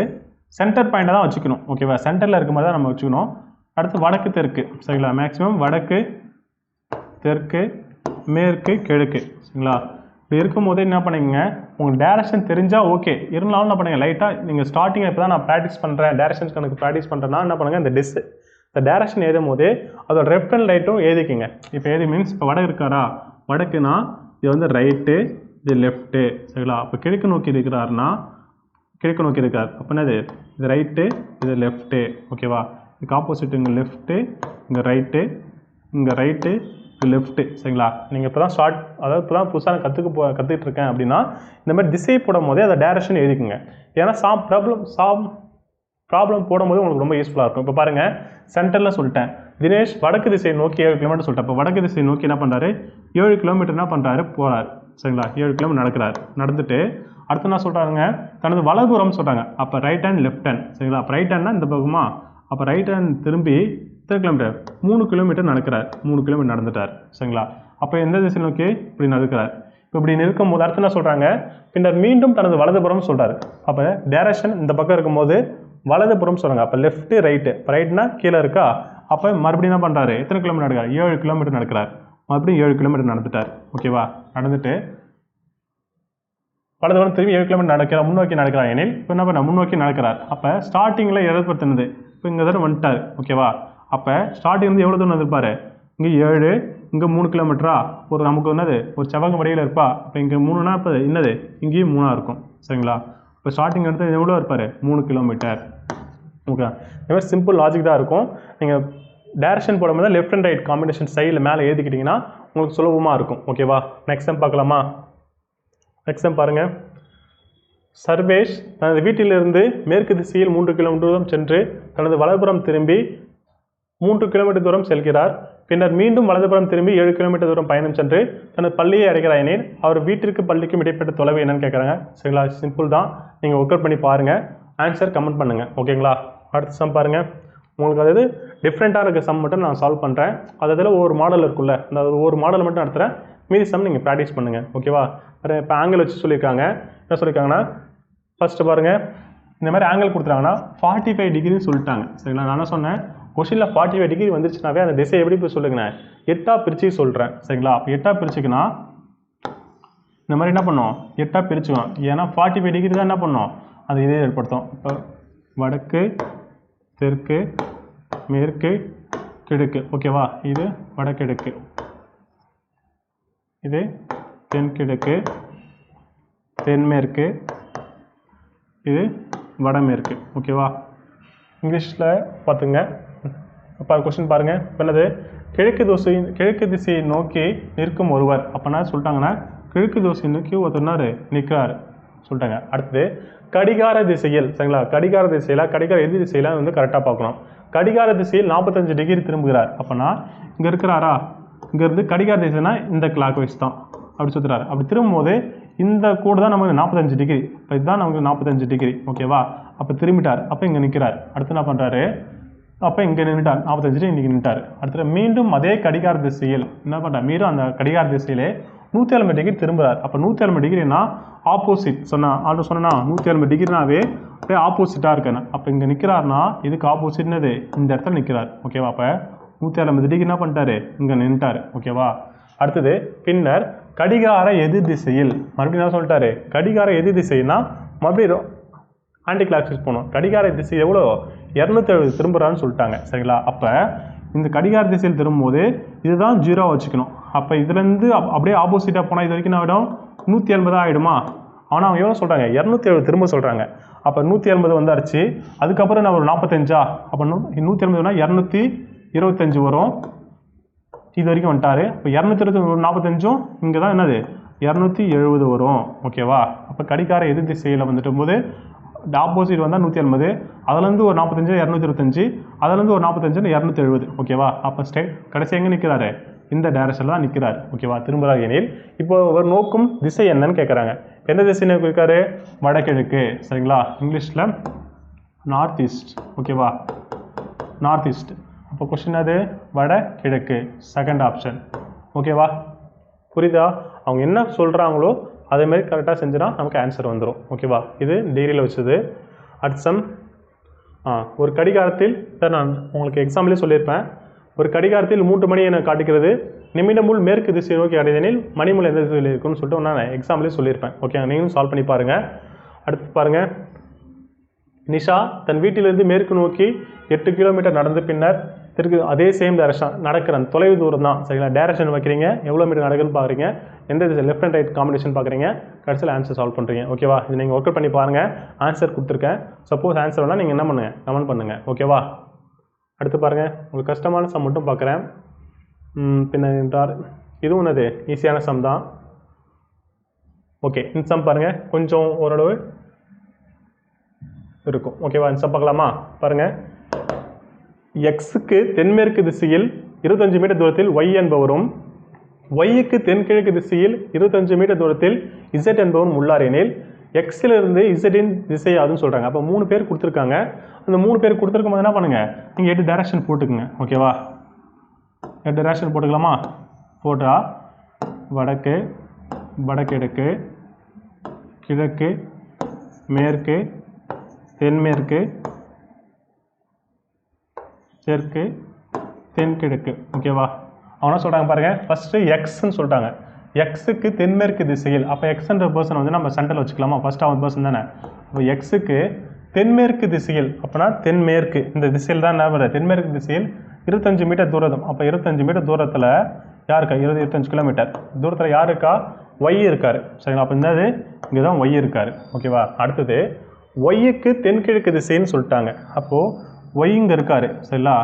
சென்டர் பாயிண்டை தான் வச்சுக்கணும் ஓகேவா. சென்டரில் இருக்க மாதிரி தான் நம்ம வச்சுக்கணும். அடுத்து வடக்கு தெற்கு சரிங்களா. மேக்ஸிமம் வடக்கு தெற்கு மேற்கு கிழக்கு சரிங்களா. இப்படி இருக்கும் போதே என்ன பண்ணிக்கங்க, உங்களுக்கு டேரக்ஷன் தெரிஞ்சால் ஓகே, இருந்தாலும் என்ன பண்ணுங்கள் லைட்டாக நீங்கள் ஸ்டார்டிங் இப்போ தான் நான் ப்ராக்டிஸ் பண்ணுறேன் டேரக்ஷன்ஸ் கணக்கு ப்ராக்டிஸ் பண்ணுறேன்னா என்ன பண்ணுங்கள், இந்த டேரக்ஷன் எழுதும் போதே அதோட லெஃப்ட் அண்ட் ரைட்டும் எழுதிக்கிங்க. இப்போ எழுதி மீன்ஸ் இப்போ வடக்கு இருக்காரா, வடக்குனா இது வந்து ரைட்டு இது லெஃப்ட்டு சரிங்களா. அப்போ கிழக்கு நோக்கி இருக்கிறாருன்னா கிழக்கு நோக்கி இருக்கார் அப்போ என்னது இது ரைட்டு இது லெஃப்ட்டு ஓகேவா. இதுக்கு ஆப்போசிட் இங்கே லெஃப்ட்டு இங்கே ரைட்டு இங்கே ரைட்டு லெஃப்ட்டு சரிங்களா. நீங்கள் இப்போ தான் அதாவது இப்போ தான் புதுசாக கற்றுக்கிட்டு இருக்கேன் அப்படின்னா இந்த மாதிரி திசை போடும் போதே அதை டேரக்ஷன் எழுதிக்குங்க. ஏன்னா ப்ராப்ளம் போடும்போது உங்களுக்கு ரொம்ப யூஸ்ஃபுல்லாக இருக்கும். இப்போ பாருங்கள், சென்டரில் சொல்லிட்டேன் தினேஷ் வடக்கு திசையை நோக்கி 7 கிலோமீட்டர் சொல்லிட்டேன். இப்போ வடக்கு திசையை நோக்கி என்ன பண்ணுறாரு, 7 கிலோமீட்டர் என்ன பண்ணுறாரு போகிறார் சரிங்களா. 7 கிலோமீட்டர் நடக்கிறார். நடந்துட்டு அடுத்து என்ன சொல்கிறாங்க, தனது வலதுபுறம் சொல்கிறாங்க. அப்போ ரைட் ஹேண்ட் லெஃப்ட் ஹேண்ட் சரிங்களா. அப்போ ரைட் ஹேண்ட்னா இந்த பக்கமா, அப்போ ரைட் ஹேண்ட் திரும்பி 3 கிலோமீட்டர் 3 கிலோமீட்டர் நடக்கிறார். 3 கிலோமீட்டர் நடந்துட்டார் சரிங்களா. அப்போ எந்த திசை நோக்கி இப்படி நடக்கிறார். இப்போ இப்படி நிற்கும் போது அடுத்து என்ன சொல்கிறாங்க, பின்னர் மீண்டும் தனது வலதுபுறம் சொல்கிறாரு. அப்போ டைரக்ஷன் இந்த பக்கம் இருக்கும்போது வலதுபுறம் சொல்கிறாங்க. அப்போ லெஃப்ட்டு ரைட்டு, இப்போ ரைட்னா கீழே இருக்கா. அப்போ மறுபடியும் என்ன பண்ணுறாரு, எத்தனை கிலோமீட்டர் நடக்கிறார், 7 கிலோமீட்டர் நடக்கிறார். மறுபடியும் 7 கிலோமீட்டர் நடந்துட்டார் ஓகேவா. நடந்துட்டு வலதுபுறம் திரும்பி 7 கிலோமீட்டர் நடக்கிறார், முன்னோக்கி நடக்கிறார் எனில் இப்போ என்ன பண்ண முன்னோக்கி நடக்கிறார். அப்போ ஸ்டார்டிங்கில் எதிர்படுத்தினது இப்போ இங்கே தான் வந்துட்டார் ஓகேவா. அப்போ ஸ்டார்டிங் வந்து எவ்வளோ தூரம் இருப்பார், இங்கே 7 இங்கே 3 கிலோமீட்டரா, ஒரு நமக்கு என்னது ஒரு செவ்வக வடிவில் இருப்பா. அப்போ இங்கே 3னா இப்போ என்னது இங்கேயும் 3ஆக இருக்கும் சரிங்களா. இப்போ ஸ்டார்டிங் எடுத்து எவ்வளோ இருப்பார், 3 கிலோமீட்டர் ஓகே. இந்த மாதிரி சிம்பிள் லாஜிக் தான் இருக்கும். நீங்கள் டைரக்ஷன் போடும்போது லெஃப்ட் அண்ட் ரைட் காம்பினேஷன் சைடில் மேலே எழுதிக்கிட்டிங்கன்னா உங்களுக்கு சுலபமாக இருக்கும் ஓகேவா. நெக்ஸ்ட் டைம் பார்க்கலாமா. நெக்ஸ்ட் டைம் பாருங்கள், சர்வேஷ் தனது வீட்டிலிருந்து மேற்கு திசையில் 3 கிலோமீட்டர் தூரம் சென்று தனது வலதுபுறம் திரும்பி 3 கிலோமீட்டர் தூரம் செல்கிறார். பின்னர் மீண்டும் வலதுபுறம் திரும்பி 7 கிலோமீட்டர் தூரம் பயணம் சென்று தனது பள்ளியை அடைகிறார் எனில் அவர் வீட்டிற்கு பள்ளிக்கும் இடைப்பட்ட தொலைவு என்னன்னு கேட்குறாங்க சரிங்களா. சிம்பிள் தான், நீங்கள் ஒர்க் அவுட் பண்ணி பாருங்கள், ஆன்சர் கமெண்ட் பண்ணுங்கள் ஓகேங்களா. அடுத்த சம் பாருங்கள், உங்களுக்கு அதாவது டிஃப்ரெண்ட்டாக இருக்க சம் மட்டும் நான் சால்வ் பண்ணுறேன். அதில் ஒவ்வொரு மாடல் இருக்குல்ல, அந்த ஒவ்வொரு மாடல் மட்டும் நடத்துகிறேன், மீதி சம் நீங்கள் ப்ராக்டிஸ் பண்ணுங்கள் ஓகேவா. இப்போ ஆங்கிள் வச்சு சொல்லியிருக்காங்க. என்ன சொல்லியிருக்காங்கன்னா ஃபஸ்ட்டு பாருங்கள், இந்த மாதிரி ஆங்கிள் கொடுத்துட்டாங்கன்னா 45 டிகிரின்னு சொல்லிட்டாங்க சரிங்களா. நான் என்ன சொன்னேன், கொஷினில் 45 டிகிரி வந்துருச்சுனாவே அந்த திசை எப்படி போய் சொல்லுங்கண்ணே 8ஆக பிரித்து சொல்கிறேன் சரிங்களா. 8ஆக பிரிச்சுக்குன்னா இந்த மாதிரி என்ன பண்ணோம் 8ஆக பிரிச்சுக்கணும். ஏன்னா 45 டிகிரி தான் என்ன பண்ணோம் அது இதே ஏற்படுத்தும். இப்போ வடக்கு தெற்கு மேற்கு கிழக்கு ஓகேவா. இது வடகிழக்கு, இது தென்கிழக்கு, தென்மேற்கு, இது வடமேற்கு ஓகேவா. இங்கிலீஷில் பார்த்துங்க. இப்போ கொஸ்டின் பாருங்கள், என்னது கிழக்கு திசையை நோக்கி நிற்கும் ஒருவர். அப்போனா சொல்லிட்டாங்கன்னா கிழக்கு திசையை நோக்கி ஒருத்தர் நிற்கிறார் சொல்லிட்டாங்க. அடுத்தது கடிகார திசையில் சரிங்களா. கடிகார எதிர் திசையில் வந்து கரெக்டாக பார்க்கணும். கடிகார திசையில் 45 டிகிரி திரும்புகிறார். அப்போனா இங்கே இருக்கிறாரா, இங்கேருந்து கடிகார திசைனா இந்த கிளாக் வைஸ் தான் அப்படி சுற்றுறாரு. அப்படி திரும்பும்போது இந்த கூட தான் நமக்கு 45 டிகிரி. இப்போ இதுதான் நமக்கு 45 டிகிரி ஓகேவா. அப்போ திரும்பிட்டார், அப்போ இங்கே நிற்கிறார். அடுத்து என்ன பண்ணுறாரு, அப்போ இங்கே நின்றுட்டார் 45 டிகிரி இன்றைக்கி நின்றுட்டார். அடுத்து மீண்டும் அதே கடிகார திசையில் என்ன பண்ணுறார், மீண்டும் அந்த கடிகார திசையிலே 180 டிகிரி திரும்புகிறார். அப்போ 180 டிகிரினா ஆப்போசிட் சொன்னா 180 டிகிரினாவே அப்படியே ஆப்போசிட்டாக இருக்கேன். அப்போ இங்கே நிற்கிறாருனா இதுக்கு ஆப்போசிட்னது இந்த இடத்துல நிற்கிறார். ஓகேவா? அப்போ 180 டிகிரி என்ன பண்ணிட்டாரு, இங்கே நின்ட்டார். ஓகேவா? அடுத்தது பின்னர் கடிகார எதிர் திசையில் மறுபடியும் என்ன சொல்லிட்டாரு, கடிகார எதிர் திசைனா மறுபடியும் ஆன்டி கிளாக்ஸ் போகணும். கடிகார திசை எவ்வளோ 270 திரும்புறான்னு சொல்லிட்டாங்க. சரிங்களா? அப்போ இந்த கடிகார திசையில் திரும்பும்போது இதுதான் 0 வச்சுக்கணும். அப்போ இதுலேருந்து அப்படியே ஆப்போசிட்டாக போனால் இது வரைக்கும் என்ன ஆகிடும், 180 ஆகிடுமா? ஆனால் அவங்க எவ்வளோ சொல்கிறாங்க, 270 திரும்ப சொல்கிறாங்க. அப்போ 180 வந்தாச்சு. அதுக்கப்புறம் என்ன ஒரு 45 அப்போ 180னா 225 வரும். இது வரைக்கும் வந்துட்டாரு. இப்போ 245 இங்கே தான் என்னது 270 வரும். ஓகேவா? அப்போ கடிகார எதிர் திசையில் வந்துட்டு போது ஆப்போசிட் வந்தால் 180, அதுலேருந்து ஒரு 45 225, அதுலேருந்து ஒரு 45 270. ஓகேவா? அப்போ கடைசி எங்கே நிற்கிறாரு, இந்த டைரக்ஷனில் தான் நிற்கிறார். ஓகேவா? திரும்புகிறார் எனில் இப்போ ஒரு நோக்கும் திசை என்னன்னு கேட்குறாங்க. எந்த திசைன்னு இருக்காரு, வடகிழக்கு. சரிங்களா? இங்கிலீஷில் நார்த் ஈஸ்ட். ஓகேவா? North east. அப்போ கொஸ்டின் அது வடகிழக்கு, செகண்ட் ஆப்ஷன். ஓகேவா? புரியுதா? அவங்க என்ன சொல்கிறாங்களோ அதேமாதிரி கரெக்டாக செஞ்சுனா நமக்கு ஆன்சர் வந்துடும். ஓகேவா? இது டிகிரியில் வச்சது. அடுத்த ஒரு கடிகாரத்தில் நான் உங்களுக்கு எக்ஸாம்பிளே சொல்லியிருப்பேன். ஒரு கடிகாரத்தில் 3 மணி என காட்டுகிறது, நிமிடமுள் மேற்கு திசை நோக்கி அடைதனில் மணிமுள் எந்த திசையில் இருக்குன்னு சொல்லிட்டு நான் எக்ஸாம்பிளே சொல்லியிருப்பேன். ஓகே, நீங்களும் சால்வ் பண்ணி பாருங்கள். அடுத்து பாருங்கள், நிஷா தன் வீட்டிலிருந்து மேற்கு நோக்கி 8 கிலோமீட்டர் நடந்து பின்னர் திருப்பி அதே சேம் டைரக்ஷன் நடக்கிற தொலைவு தூரம் தான். சரிங்களா? டைரக்ஷன் வைக்கிறீங்க, எவ்வளோ மீட்டர் நடக்குன்னு பார்க்குறீங்க, எந்த திசை லெஃப்ட் அண்ட் ரைட் காம்பினேஷன் பார்க்குறீங்க, கடைசியில் ஆன்சர் சால்வ் பண்ணுறீங்க. ஓகேவா? இது நீங்கள் ஒர்க் அவுட் பண்ணி பாருங்கள். ஆன்சர் கொடுத்துருக்கேன். சப்போஸ் ஆன்சர் வேணால் நீங்கள் என்ன பண்ணுங்கள், கமெண்ட் பண்ணுங்கள். ஓகேவா? அடுத்து பாருங்கள், உங்களுக்கு கஷ்டமான சம் மட்டும் பார்க்குறேன். பின்ன என்றார் இதுவும் என்னது ஈஸியான சம் தான். ஓகே, இந்த சம் பாருங்கள், கொஞ்சம் ஓரளவு இருக்கும். ஓகேவா? இந்த சம் பார்க்கலாமா? பாருங்கள், எக்ஸுக்கு தென்மேற்கு திசையில் 25 மீட்டர் தூரத்தில் ஒய் என்பவரும், ஒய்க்கு தென்கிழக்கு திசையில் 25 மீட்டர் தூரத்தில் இசட் என்பவரும் உள்ளார் எனில் எக்ஸிலிருந்து இசட்டின் திசை அதுன்னு சொல்கிறாங்க. அப்போ 3 பேர் கொடுத்துருக்காங்க. அந்த 3 பேர் கொடுத்துருக்கும் போது என்ன பண்ணுங்கள், நீங்கள் 8 டைரக்ஷன் போட்டுக்குங்க. ஓகேவா? 8 டைரக்ஷன் போட்டுக்கலாமா? போட்டால் வடக்கு, வடகிழக்கு, கிழக்கு, மேற்கு, தென்மேற்கு, தெற்கு, தென்கிழக்கு. ஓகேவா? அவனா சொல்கிறாங்க பாருங்கள், ஃபஸ்ட்டு எக்ஸ்ன்னு சொல்லிட்டாங்க. எக்ஸுக்கு தென்மேற்கு திசையில், அப்போ எக்ஸ்ன்ற பர்சன் வந்து நம்ம சென்டரில் வச்சுக்கலாமா? ஃபஸ்ட்டு அவன் பர்சன் தானே. அப்போ எக்ஸுக்கு தென்மேற்கு திசையில், அப்போனா தென்மேற்கு இந்த திசையில் தான் என்ன வருது, தென்மேற்கு திசையில் 25 மீட்டர் தூரம். அப்போ 25 மீட்டர் தூரத்தில் யார் இருக்கா, 25 கிலோமீட்டர் தூரத்தில் யார் இருக்கா, ஒய் இருக்கார். சரிங்களா? அப்போ என்னது, இங்கே தான் ஒய் இருக்கார். ஓகேவா? அடுத்தது ஒய்க்கு தென்கிழக்கு திசைன்னு சொல்லிட்டாங்க. அப்போது ஒய் இங்கே இருக்கார். சரிங்களா?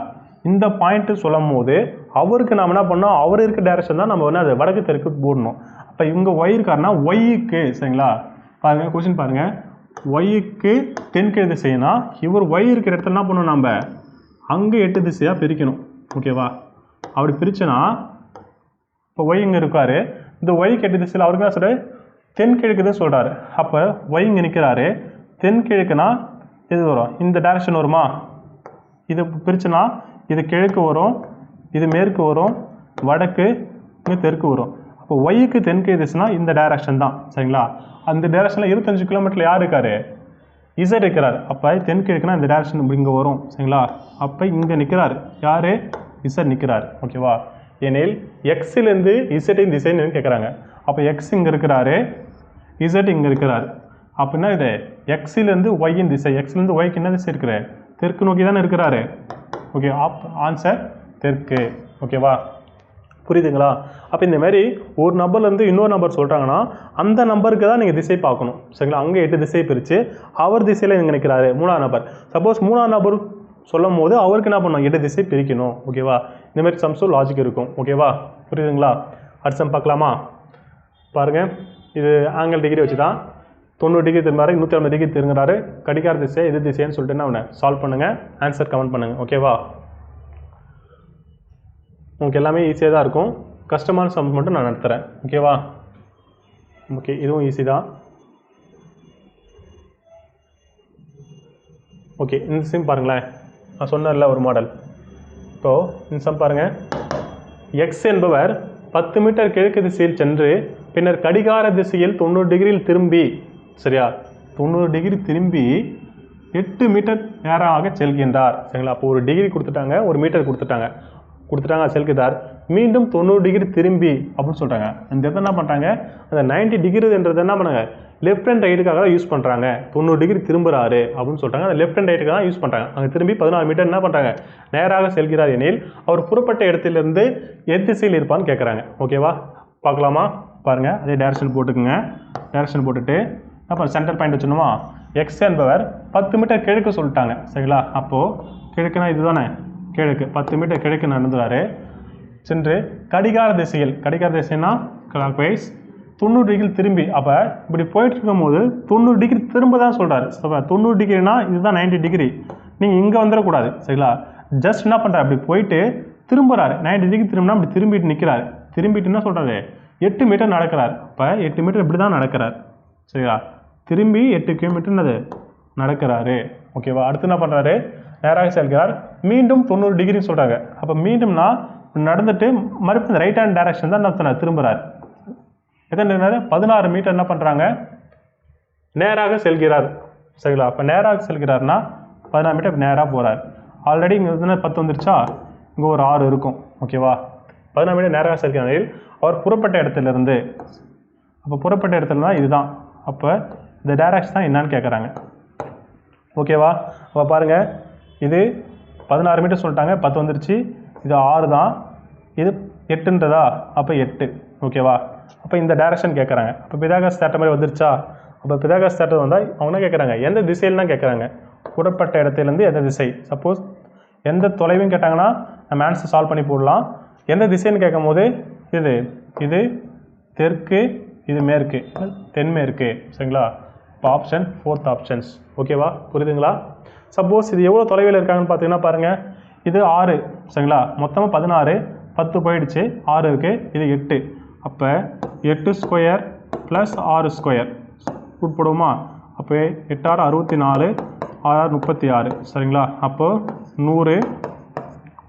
இந்த பாயிண்ட்டு சொல்லும் போது அவருக்கு நாம் என்ன பண்ணோம், அவர் இருக்க டைரக்ஷன் தான் நம்ம வந்து அது வடக்கு தெற்கு போடணும். அப்போ இங்கே ஒய் இருக்காருன்னா ஒய்க்கு, சரிங்களா? பாருங்கள், கொஸ்டின் பாருங்கள், ஒய்க்கு தென்கிழக்கு திசைனா இவர் ஒய் இருக்கிற இடத்துல என்ன பண்ணணும், நம்ம அங்கே 8 திசையாக பிரிக்கணும். ஓகேவா? அப்படி பிரிச்சனா இப்போ ஒய் இங்கே இருக்கார், இந்த ஒய்க்கு 8 திசையில் அவருக்கு என்ன சொல்கிறார், தென்கிழக்கு தான் சொல்கிறாரு. அப்போ ஒய் இங்கே நிற்கிறாரு, தென்கிழக்குனா இது வரும், இந்த டைரக்ஷன் வருமா, இது பிரிச்சுனா இது கிழக்கு வரும், இது மேற்கு வரும், வடக்கு, இங்கே தெற்கு வரும். அப்போ ஒய்க்கு தென்கிழக்கு திசைனா இந்த டைரக்ஷன் தான். சரிங்களா? அந்த டைரக்ஷனில் 25 கிலோமீட்டரில் யார் இருக்கார், இசட் இருக்கிறார். அப்போ தென்கிழக்குனா இந்த டைரக்ஷன் இங்கே வரும். சரிங்களா? அப்போ இங்கே நிற்கிறார் யார், இசட் நிற்கிறார். ஓகேவா? ஏனெனில் எக்ஸிலேருந்து இசட்டின் திசைன்னு கேட்குறாங்க. அப்போ எக்ஸ் இங்கே இருக்கிறாரு, இசட் இங்கே இருக்கிறார். அப்படின்னா இது எக்ஸிலேருந்து ஒய்யின் திசை, எக்ஸ்லேருந்து ஒய்க்கு என்ன திசை இருக்கிற, தெற்கு நோக்கி தானே இருக்கிறாரு. ஓகே, ஆன்சர் தெற்கு. ஓகேவா? புரியுதுங்களா? அப்போ இந்த மாதிரி ஒரு நம்பர்லேருந்து இன்னொரு நம்பர் சொல்கிறாங்கன்னா அந்த நம்பருக்கு தான் நீங்கள் திசை பார்க்கணும். சரிங்களா? அங்கே 8 திசை பிரித்து அவர் திசையில் இங்கே நிற்கிறாரு 3ஆவது நம்பர். சப்போஸ் 3ஆவது நம்பர் சொல்லும் போது அவருக்கு என்ன பண்ணணும், 8 திசை பிரிக்கணும். ஓகேவா? இந்த மாதிரி சம்ஸும் லாஜிக் இருக்கும். ஓகேவா? புரியுதுங்களா? அடுத்த சம் பார்க்கலாமா? பாருங்கள், இது ஆங்கிள் டிகிரி வச்சு தான் 90 டிகிரி திரும்பாரு, 150 டிகிரி திருங்குறாரு, கடிகார திசை எது திசைன்னு சொல்லிட்டு என்ன அவனை சால்வ் பண்ணுங்கள், ஆன்சர் கமெண்ட் பண்ணுங்கள். ஓகேவா? உங்களுக்கு எல்லாமே ஈஸியாக தான் இருக்கும், கஷ்டமான சம் மட்டும் நான் நடத்துகிறேன். ஓகேவா? ஓகே, இதுவும் ஈஸி தான். ஓகே, இந்த சம் பாருங்களேன், நான் சொன்னேன்ல ஒரு மாடல். இப்போது இந்த சம் பாருங்கள், எக்ஸ் என்பவர் 10 மீட்டர் கிழக்கு திசையில் சென்று பின்னர் கடிகார திசையில் 90 டிகிரியில் திரும்பி சரியா 90 டிகிரி திரும்பி 8 மீட்டர் நேராக செல்கின்றார் சரிங்களா. அப்போ ஒரு டிகிரி கொடுத்துட்டாங்க, ஒரு மீட்டர் கொடுத்துட்டாங்க செல்கிறார். மீண்டும் 90 டிகிரி திரும்பி அப்படின்னு சொல்கிறாங்க. அந்த இடத்துல என்ன பண்ணுறாங்க, அந்த 90 டிகிரின்றது என்ன பண்ணாங்க, லெஃப்ட் அண்ட் ரைட்டுக்காக தான் யூஸ் பண்ணுறாங்க. 90 டிகிரி திரும்புறாரு அப்படின்னு சொல்கிறாங்க. அந்த லெஃப்ட் அண்ட் ரைட்டுக்காக தான் யூஸ் பண்ணுறாங்க. அங்கே திரும்பி 16 மீட்டர் என்ன பண்ணுறாங்க, நேராக செல்கிறார் எனில் அவர் புறப்பட்ட இடத்திலிருந்து திசையில் இருப்பான்னு கேட்குறாங்க. ஓகேவா, பார்க்கலாமா? பாருங்கள், அதே டேரக்ஷன் போட்டுக்குங்க. டேரக்ஷன் போட்டுட்டு அப்போ சென்டர் பாயிண்ட் வச்சுணுமா, எக்ஸ் என்பவர் 10 மீட்டர் கிழக்கு சொல்லிட்டாங்க சரிங்களா. அப்போது கிழக்குனா இது தானே, கிழக்கு 10 மீட்டர் கிழக்கு நடந்துவார். சென்று கடிகார திசைனா கிளாக் வைஸ் 90 டிகிரி திரும்பி, அப்போ இப்படி போயிட்டு இருக்கும்போது 90 டிகிரி திரும்ப தான் சொல்கிறாரு. 90 டிகிரினா இதுதான் 90 டிகிரி, நீங்கள் இங்கே வந்துடக்கூடாது சரிங்களா. ஜஸ்ட் என்ன பண்ணுறாரு, அப்படி போயிட்டு திரும்புறாரு. 90 டிகிரி திரும்பினா அப்படி திரும்பிட்டு நிற்கிறாரு. திரும்பிட்டு என்ன சொல்கிறாரு, 8 மீட்டர் நடக்கிறார். அப்போ 8 மீட்டர் இப்படி தான் நடக்கிறார் சரிங்களா. திரும்பி 8 கிலோமீட்டர்னு நடக்கிறாரு. ஓகேவா, அடுத்து என்ன பண்ணுறாரு, நேராக செல்கிறார். மீண்டும் 90 டிகிரின்னு சொல்கிறாங்க. அப்போ மீண்டும்னா நடந்துட்டு மறுபடியும் ரைட் ஹேண்ட் டைரக்ஷன் தான் என்ன திரும்புகிறார். எத்தனை 16 மீட்டர் என்ன பண்ணுறாங்க, நேராக செல்கிறார் சரிங்களா. அப்போ நேராக செல்கிறார்னா 16 மீட்டர் நேராக போகிறார். ஆல்ரெடி இங்கே 10 வந்துருச்சா, இங்கே ஒரு 6 இருக்கும். ஓகேவா, 16 மீட்டர் நேராக செல்கிறார். அவர் புறப்பட்ட இடத்துலேருந்து, அப்போ புறப்பட்ட இடத்துலனா இதுதான். அப்போ இந்த டைரக்ஷன் தான் என்னன்னு கேட்குறாங்க. ஓகேவா, அப்போ பாருங்கள், இது 16 மீட்டர் சொல்லிட்டாங்க, 10 வந்துருச்சு. இது 6 தான், இது 8ன்றதா, அப்போ 8. ஓகேவா, அப்போ இந்த டைரக்ஷன் கேட்குறாங்க. அப்போ பிதாகரஸ் தேற்றம் மாதிரி வந்துருச்சா. அப்போ பிதாகரஸ் தேற்றம் வந்தால் அவங்க என்ன கேட்குறாங்க, எந்த திசையில்னா கேட்குறாங்க, புறப்பட்ட இடத்துலேருந்து எந்த திசை. சப்போஸ் எந்த தொலைவும் கேட்டாங்கன்னா நம்ம ஆன்சர் சால்வ் பண்ணி போடலாம். எந்த திசைன்னு கேட்கும் போது இது தெற்கு, இது மேற்கு, தென்மேற்கு சரிங்களா. இப்போ ஆப்ஷன் 4th ஆப்ஷன்ஸ். ஓகேவா, புரியுதுங்களா. சப்போஸ் இது எவ்வளோ தொலைவில் இருக்காங்கன்னு பார்த்தீங்கன்னா பாருங்கள், இது 6 சரிங்களா. மொத்தமாக 16, 10 போயிடுச்சு, 6 இருக்குது, இது 8. அப்போ 8 ஸ்கொயர் ப்ளஸ் 6 ஸ்கொயர் ரூட் போடுவோமா. அப்போ 8 6 64, 6 36 சரிங்களா. அப்போது 100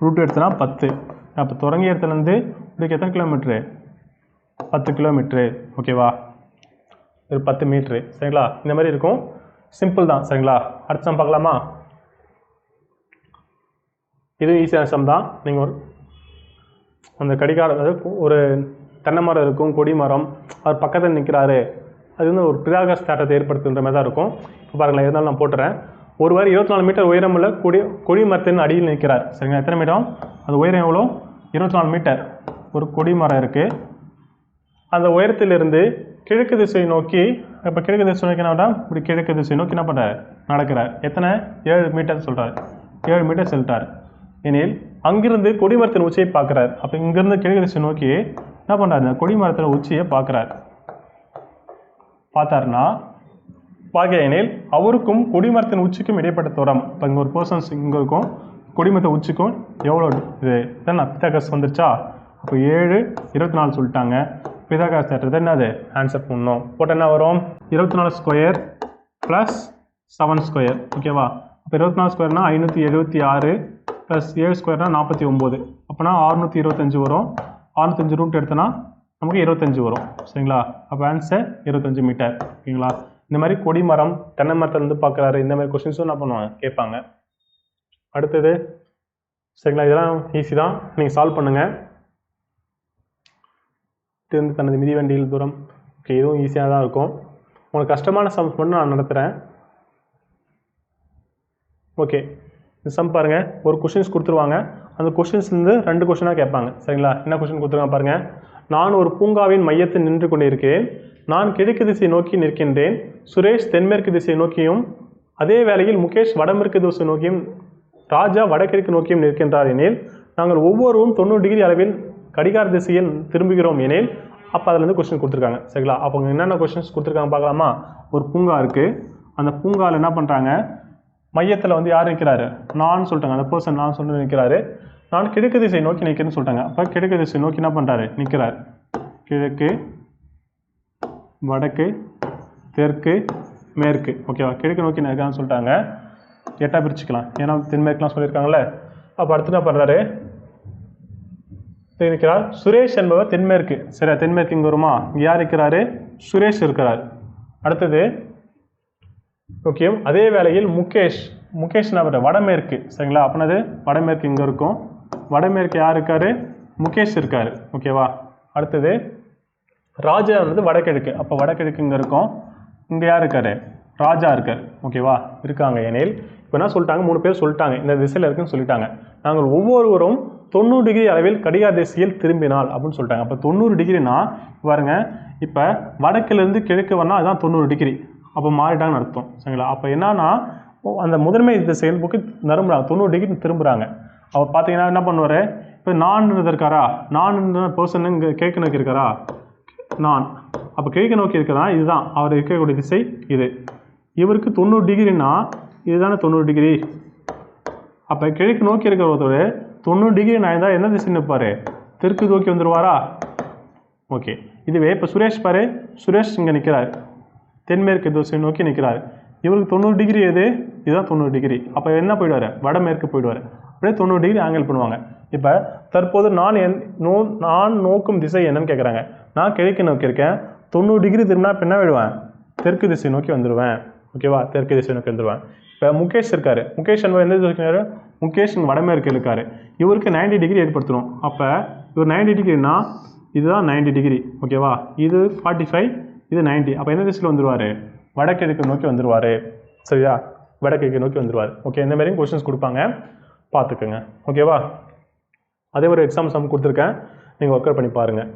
ரூட் எடுத்தனா 10. அப்போ தொடங்கிய இடத்துலேருந்து இதுக்கு எத்தனை கிலோமீட்ரு, 10 கிலோமீட்ரு. ஓகேவா, ஒரு 10 மீட்ரு சரிங்களா. இந்த மாதிரி இருக்கும், சிம்பிள் தான் சரிங்களா. அடுத்த சம் பார்க்கலாமா. இது ஈஸியான சம் தான். நீங்கள் ஒரு அந்த கடிகாரம், அதாவது ஒரு தென்னை மரம் இருக்கும், கொடி மரம், அவர் பக்கத்தில் நிற்கிறாரு, அது வந்து ஒரு பிதாகரஸ் தேற்றத்தை ஏற்படுத்துகின்ற மாதிரி தான் இருக்கும். இப்போ பாருங்களேன், இருந்தாலும் நான் போட்டுறேன். ஒருவர் 24 மீட்டர் உயரமுள்ள கொடி மரத்தின் அடியில் நிற்கிறார் சரிங்களா. எத்தனை மீட்டர், அது உயரம் எவ்வளோ, 24 மீட்டர். ஒரு கொடி மரம் இருக்குது, அந்த உயரத்திலிருந்து கிழக்கு திசை நோக்கி, இப்போ கிழக்கு திசை நோக்கி என்ன பண்ணுறார், இப்படி கிழக்கு திசை நோக்கி என்ன பண்ணுறார், நடக்கிறார். எத்தனை, 7 மீட்டர் சொல்கிறார். 7 மீட்டர் செல்கிறார் எனில் அங்கிருந்து கொடிமரத்தின் உச்சியை பார்க்குறார். அப்போ இங்கேருந்து கிழக்கு திசை நோக்கி என்ன பண்ணுறாரு, இந்த கொடிமரத்தின் உச்சியை பார்க்குறார். பார்த்தாருன்னா எனில் அவருக்கும் கொடிமரத்தின் உச்சிக்கும் இடைப்பட்ட தூரம், இப்போ இங்கே ஒரு பர்சன்ஸ் இங்கே இருக்கும், கொடிமரத்தின் உச்சிக்கும் எவ்வளோ இது தான் பிதாகரஸ் வந்துருச்சா. அப்போ 7 24 சொல்லிட்டாங்க. பிதாகரஸ் தேற்றத்தை என்னது ஆன்சர் பண்ணணும். போட்டு என்ன வரும், 24 ஸ்கொயர் ப்ளஸ் 7 ஸ்கொயர். ஓகேவா, அப்போ 24 ஸ்கொயர்னா 576 ப்ளஸ் 7 ஸ்கொயர்னா 49. அப்போனா 625 வரும். 625 ரூட் எடுத்தோன்னா நமக்கு 25 வரும் சரிங்களா. அப்போ ஆன்சர் 25 மீட்டர். ஓகேங்களா, இந்த மாதிரி கொடிமரம், தென்னை மரத்துலேருந்து பார்க்குறாரு, இந்த மாதிரி கொஸ்டின்ஸும் என்ன பண்ணுவாங்க, கேட்பாங்க. அடுத்தது சரிங்களா, இதெல்லாம் ஈஸி தான், நீங்கள் சால்வ் பண்ணுங்கள். இருந்து தனது மிதிவண்டியில் தூரம், ஓகே, இதுவும் ஈஸியாக தான் இருக்கும். உங்களுக்கு கஷ்டமான சம்ஸ் மட்டும் நான் நடத்துகிறேன். ஓகே, இந்த சம் பாருங்கள், ஒரு கொஷின்ஸ் கொடுத்துருவாங்க, அந்த கொஷின்ஸ்லேருந்து 2 கொஷினாக கேட்பாங்க சரிங்களா. என்ன கொஷின் கொடுத்துருவாங்க பாருங்கள். நான் ஒரு பூங்காவின் மையத்தில் நின்று கொண்டிருக்கிறேன். நான் கிழக்கு திசை நோக்கி நிற்கின்றேன். சுரேஷ் தென்மேற்கு திசை நோக்கியும், அதே வேளையில் முகேஷ் வடமேற்கு திசை நோக்கியும், ராஜா வடகிழக்கு நோக்கியும் நிற்கின்றார் எனில் நாங்கள் ஒவ்வொருவரும் 90 டிகிரி அளவில் கடிகார திசையில் திரும்புகிறோம் எனில், அப்போ அதில் கொஸ்டின் கொடுத்துருக்காங்க சரிங்களா. அப்போ என்னென்ன கொஸ்டின்ஸ் கொடுத்துருக்காங்க பார்க்கலாமா. ஒரு பூங்கா இருக்குது, அந்த பூங்காவில் என்ன பண்ணுறாங்க, மையத்தில் யார் நிற்கிறாரு, நான் சொல்லிட்டாங்க, அந்த பர்சன் நான் சொல்லிட்டு நிற்கிறாரு. நான் கிழக்கு திசை நோக்கி நிற்கிறேன்னு சொல்லிட்டாங்க. அப்போ கிழக்கு திசை நோக்கி என்ன பண்ணுறாரு, நிற்கிறார். கிழக்கு, வடக்கு, தெற்கு, மேற்கு. ஓகேவா, கிழக்கு நோக்கி நிற்கிறான்னு சொல்லிட்டாங்க. 8ஆக பிரிச்சுக்கலாம், ஏன்னா தென்மேற்குலாம் சொல்லியிருக்காங்களே. அப்போ அடுத்து என்ன பண்ணுறாரு, இருக்கிறார். சுரேஷ் என்பவர் தென்மேற்கு. சரியா, தென்மேற்கு இங்கே வருமா? இங்கே யார் இருக்கிறாரு? சுரேஷ் இருக்கிறார். அடுத்தது ஓகே, அதே வேளையில் முகேஷ் நபர் வடமேற்கு. சரிங்களா, அப்படின்னது வடமேற்கு இங்கே இருக்கும். வடமேற்கு யார் இருக்காரு? முகேஷ் இருக்கார். ஓகேவா. அடுத்தது ராஜா வந்து வடகிழக்கு. அப்போ வடகிழக்கு இங்கே இருக்கும். இங்கே யார் இருக்காரு? ராஜா இருக்கார். ஓகேவா, இருக்காங்க. எனில் இப்போ என்ன சொல்லிட்டாங்க? 3 பேர் சொல்லிட்டாங்க இந்த திசையில் இருக்குன்னு சொல்லிட்டாங்க. நாங்கள் ஒவ்வொருவரும் 90 டிகிரி அளவில் கடிகார திசையில் திரும்பினால் அப்படின்னு சொல்லிட்டாங்க. அப்போ 90 டிகிரினா பாருங்க, இப்போ வடக்கிலிருந்து கிழக்கு வரனா அதுதான் 90 டிகிரி. அப்போ மாறிட்டாங்கன்னு அர்த்தம். சரிங்களா. அப்போ என்னன்னா அந்த முதன்மை திசையில் போக்கு திரும்புறாங்க, 90 டிகிரி திரும்புகிறாங்க. அப்போ பார்த்தீங்கன்னா என்ன பண்ணுவார்? இப்போ நான் இருக்காரா? நான் பர்சன் இங்கே கிழக்கு நோக்கி இருக்காரா? நான் அப்போ கிழக்கு நோக்கி இருக்கிறதா, இதுதான் அவர் இருக்கக்கூடிய திசை. இது இவருக்கு 90 டிகிரினா இதுதானே 90 டிகிரி. அப்போ கிழக்கு நோக்கி இருக்கிற ஒருத்தர் 90 டிகிரி நான் இருந்தால் என்ன திசை நிற்பார்? தெற்கு நோக்கி வந்துடுவாரா? ஓகே. இதுவே இப்போ சுரேஷ் பாரு, சுரேஷ் இங்கே நிற்கிறார், தென்மேற்கு திசை நோக்கி நிற்கிறார். இவருக்கு 90 டிகிரி எது? இதுதான் 90 டிகிரி. அப்போ என்ன போயிடுவார்? வடமேற்கு போயிடுவார். அப்படியே 90 டிகிரி ஆங்கிள் பண்ணுவாங்க. இப்போ தற்போது நான் நோக்கும் திசை என்னன்னு கேட்குறாங்க. நான் கிழக்கு நோக்கி இருக்கேன், 90 டிகிரி திரும்பினா இப்போ என்ன விடுவேன்? தெற்கு திசை நோக்கி வந்துடுவேன். ஓகேவா, தெற்கு திசை நோக்கி வந்துடுவேன். இப்போ முகேஷ் இருக்கார். முகேஷ் என்பவர் எந்த திசை? முகேஷ் வடமேற்கு இருக்கார். இவருக்கு 90 டிகிரி ஏற்படுத்தணும். அப்போ இவர் 90 டிகிரினா இதுதான் 90 டிகிரி. ஓகேவா, இது 45, இது 90. அப்போ எந்த திசையில் வந்துடுவார்? வடகிழக்கு நோக்கி வந்துடுவார். சரியா, வடகிழக்கு நோக்கி வந்துடுவார். ஓகே, இந்த மாதிரியும் கொஸ்டின்ஸ் கொடுப்பாங்க, பார்த்துக்குங்க. ஓகேவா, அதே ஒரு எக்ஸாம் சம் கொடுத்துருக்கேன், நீங்கள் ஒர்க் அவுட் பண்ணி பாருங்கள்.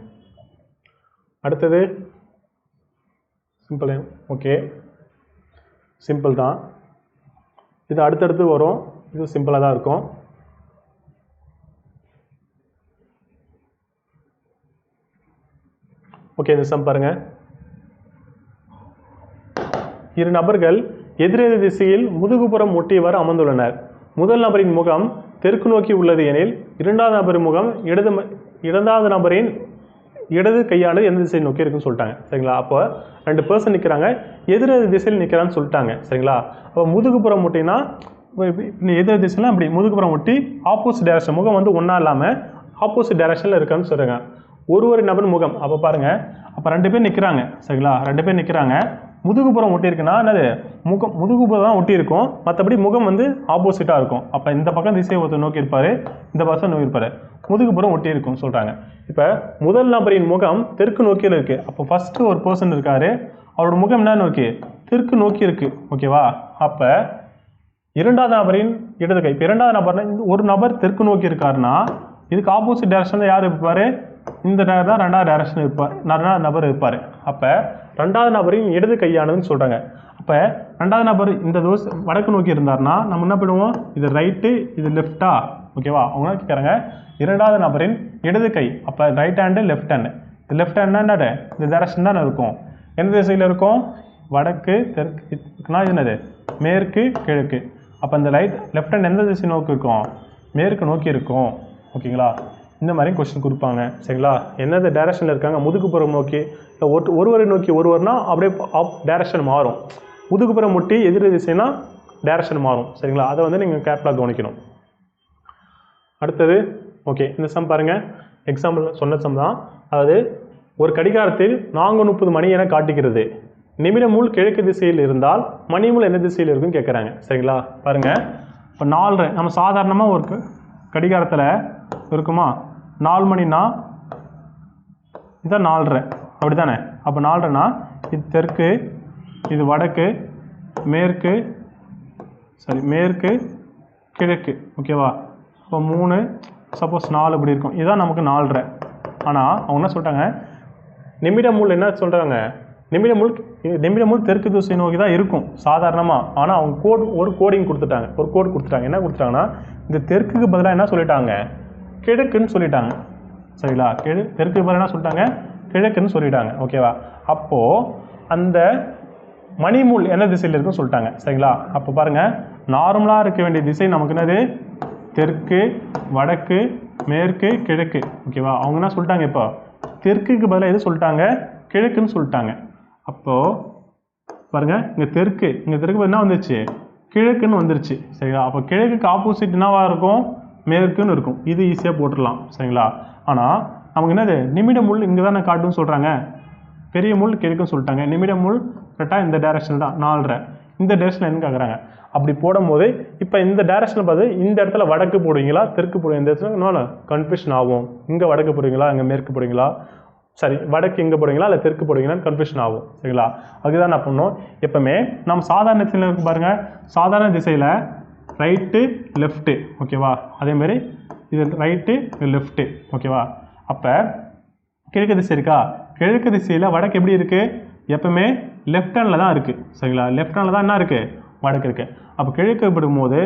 அடுத்தது சிம்பிள். ஓகே, சிம்பிள் தான் இது. அடுத்தடுத்து வரும், இது சிம்பிளாக தான் இருக்கும். ஓகே, இந்த சம் பாருங்க. 2 நபர்கள் எதிரெதிர் திசையில் முதுகுப்புறம் ஒட்டியவாறு அமர்ந்துள்ளனர். முதல் நபரின் முகம் தெற்கு நோக்கி உள்ளது எனில் இரண்டாவது நபரின் முகம் இரண்டாவது நபரின் இடது கையானது எந்த திசையை நோக்கி இருக்குன்னு சொல்லிட்டாங்க. சரிங்களா. அப்போ 2 பர்சன் நிற்கிறாங்க, எதிரெதிர் திசையில் நிற்கிறான்னு சொல்லிட்டாங்க. சரிங்களா. அப்போ முதுகுப்புறம் ஒட்டினா எதிர் திசையில் அப்படி முதுகுப்புறம் ஒட்டி ஆப்போசிட் டைரக்ஷன், முகம் வந்து ஒன்றா இல்லாமல் ஆப்போசிட் டைரக்ஷனில் இருக்கான்னு சொல்கிறாங்க. ஒரு நபர் முகம். அப்போ பாருங்கள், அப்போ 2 பேர் நிற்கிறாங்க. சரிங்களா, 2 பேர் நிற்கிறாங்க. முதுகுப்புறம் ஒட்டி இருக்குன்னா என்னது? முதுகுப்புறம் தான் ஒட்டி இருக்கும், மற்றபடி முகம் வந்து ஆப்போசிட்டாக இருக்கும். அப்போ இந்த பக்கம் திசையை ஒருத்தர் நோக்கி இருப்பார், இந்த பக்கம் நோக்கி இருப்பார், முதுகுப்புறம் ஒட்டி இருக்கும்னு சொல்கிறாங்க. இப்போ முதல் நபரின் முகம் தெற்கு நோக்கியில் இருக்குது. அப்போ ஃபஸ்ட்டு ஒரு பர்சன் இருக்கார், அவரோட முகம் என்ன நோக்கி? தெற்கு நோக்கி இருக்குது. ஓகேவா. அப்போ இரண்டாவது நபரின் இடது கை. இப்போ இரண்டாவது நபர்னா ஒரு நபர் தெற்கு நோக்கி இருக்காருன்னா இதுக்கு ஆப்போசிட் டைரக்ஷனில் யார் இருப்பார்? இந்த தான் ரெண்டாவது டைரக்ஷன் இருப்பார், ரெண்டாவது நபர் இருப்பார். அப்போ ரெண்டாவது நபரின் இடது கையானதுன்னு சொல்கிறாங்க. அப்போ ரெண்டாவது நபர் இந்த வடக்கு நோக்கி இருந்தார்னா நம்ம என்ன பண்ணுவோம்? இது ரைட்டு, இது லெஃப்டா? ஓகேவா. அவங்க கேட்குறாங்க இரண்டாவது நபரின் இடது கை. அப்போ ரைட் ஹேண்டு, லெஃப்ட் ஹேண்டு. இது லெஃப்ட் ஹேண்ட்னா என்னது? இந்த டைரக்ஷன் தானே இருக்கும். எந்த திசையில் இருக்கும்? வடக்கு, தெற்குனா என்னது? மேற்கு, கிழக்கு. அப்போ இந்த லெஃப்ட் ஹேண்ட் எந்த திசை நோக்கி இருக்கும்? மேற்கு நோக்கி இருக்கும். ஓகேங்களா. இந்த மாதிரி கொஸ்டின் கொடுப்பாங்க. சரிங்களா. என்னது டைரக்ஷனில் இருக்காங்க? முதுகுப்புறம் நோக்கி, இல்லை ஒருவரை நோக்கி ஒருவர்னா அப்படியே டைரக்ஷன் மாறும். முதுகுப்புறம் முட்டி எதிர் திசைனா டைரக்ஷன் மாறும். சரிங்களா. அதை வந்து நீங்கள் கேர்ஃபுல்லாக கவனிக்கணும். அடுத்தது ஓகே, இந்த சம் பாருங்கள். எக்ஸாம்பிள் சொன்ன சம் தான். அதாவது ஒரு கடிகாரத்தில் 4:30 மணி என காட்டுகிறது. நிமிடமுள் கிழக்கு திசையில் இருந்தால் மணிமுள் என்ன திசையில் இருக்குன்னு கேட்குறாங்க. சரிங்களா. பாருங்கள், இப்போ 4:30 நம்ம சாதாரணமாக ஒரு கடிகாரத்தில் இருக்குமா? 4 மணினா இதுதான் 4:30, அப்படி தானே? அப்போ 4:30னா இது தெற்கு, இது வடக்கு, மேற்கு, கிழக்கு. ஓகேவா. இப்போ 3 சப்போஸ் 4 இப்படி இருக்கும். இதுதான் நமக்கு 4:30. ஆனால் அவங்க என்ன சொல்லிட்டாங்க? நிமிடமுள் என்ன சொல்கிறாங்க? நிமிடமுள் தெற்கு திசை நோக்கி தான் இருக்கும் சாதாரணமாக. ஆனால் அவங்க ஒரு கோடிங் கொடுத்துட்டாங்க. என்ன கொடுத்துட்டாங்கன்னா இந்த தெற்குக்கு பதிலாக என்ன சொல்லிட்டாங்க? கிழக்குன்னு சொல்லிட்டாங்க. சரிங்களா. தெற்கு பதிலாக என்ன சொல்லிட்டாங்க? கிழக்குன்னு சொல்லிட்டாங்க. ஓகேவா. அப்போது அந்த மணிமுள் என்ன திசையில் இருக்குன்னு சொல்லிட்டாங்க. சரிங்களா. அப்போ பாருங்கள், நார்மலாக இருக்க வேண்டிய திசை நமக்கு என்னது? தெற்கு, வடக்கு, மேற்கு, கிழக்கு. ஓகேவா. அவங்க என்ன சொல்லிட்டாங்க? இப்போ தெற்குக்கு பதிலாக எது சொல்லிட்டாங்க? கிழக்குன்னு சொல்லிட்டாங்க. அப்போது பாருங்கள், இங்கே தெற்கு என்ன வந்துருச்சு? கிழக்குன்னு வந்துருச்சு. சரிங்களா. அப்போ கிழக்குக்கு ஆப்போசிட் என்னவாக இருக்கும்? மேற்குன்னு இருக்கும், இது ஈஸியாக போட்டுடலாம் சரிங்களா. ஆனால் நமக்கு என்னது நிமிட முள் இங்கே தானே காட்டுன்னு சொல்கிறாங்க, பெரிய முள் கிழக்குன்னு சொல்லிட்டாங்க, நிமிட முள் கரெக்டாக இந்த டைரக்ஷன் தான் 4.5, இந்த டைரக்ஷன் என்ன கேட்குறாங்க. அப்படி போடும்போது இப்போ இந்த டைரக்ஷனில் பார்த்து இந்த இடத்துல வடக்கு போடுவீங்களா தெற்கு போடுவீங்க, இந்த இடத்துல இன்னொன்று கன்ஃபியூஷன் ஆகும், இங்கே வடக்கு போடுவீங்களா இங்கே மேற்கு போடுவீங்களா, சரி வடக்கு இங்கே போடுவீங்களா இல்லை தெற்கு போடுவீங்களான்னு கன்ஃபியூஷன் ஆகும் சரிங்களா. அதுதான் நான் பண்ணோம். எப்பவுமே நம்ம சாதாரண திசையில் இருக்கு பாருங்கள், சாதாரண திசையில் ரைட்டு லெஃப்ட்டு ஓகேவா, அதேமாரி இது ரைட்டு இது லெஃப்ட்டு ஓகேவா. அப்போ கிழக்கு திசை இருக்கா, கிழக்கு திசையில் வடக்கு எப்படி இருக்குது, எப்பவுமே லெஃப்ட் ஹேண்டில் தான் இருக்குது சரிங்களா. லெஃப்ட் ஹேண்டில் தான் என்ன இருக்குது, வடக்கு இருக்குது. அப்போ கிழக்கு போடும்போது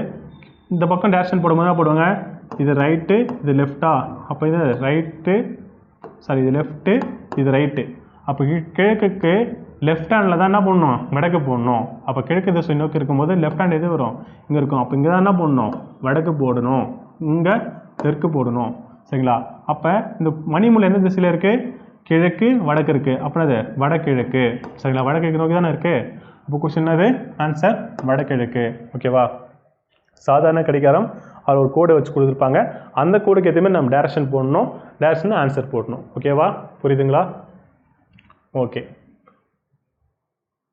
இந்த பக்கம் டேரக்ஷன் போடும்போது என்ன போடுவாங்க, இது ரைட்டு இது லெஃப்டா, அப்போ இது ரைட்டு சாரி இது லெஃப்ட்டு இது ரைட்டு. அப்போ கிழக்குக்கு லெஃப்ட் ஹேண்டில் தான் என்ன பண்ணணும், வடக்கு போடணும். அப்போ கிழக்கு திசை நோக்கி இருக்கும்போது லெஃப்ட் ஹேண்ட் எது வரும், இங்கே இருக்கும். அப்போ இங்கே தான் என்ன பண்ணணும், வடக்கு போடணும், இங்கே தெற்கு போடணும் சரிங்களா. அப்போ இந்த மணிமுள் எந்த திசையில் இருக்குது, கிழக்கு வடக்கு இருக்குது, அப்படின்னா அது வடகிழக்கு சரிங்களா. வடகிழக்கு நோக்கி தானே இருக்குது. அப்போ கொஸ்டின் அது ஆன்சர் வடகிழக்கு ஓகேவா. சாதாரண கடிகாரம் அதில் ஒரு கோடை வச்சு கொடுத்துருப்பாங்க, அந்த கோடுக்கு எதுவுமே நம்ம டேரக்ஷன் போடணும், டேரக்ஷன் ஆன்சர் போடணும் ஓகேவா. புரியுதுங்களா. ஓகே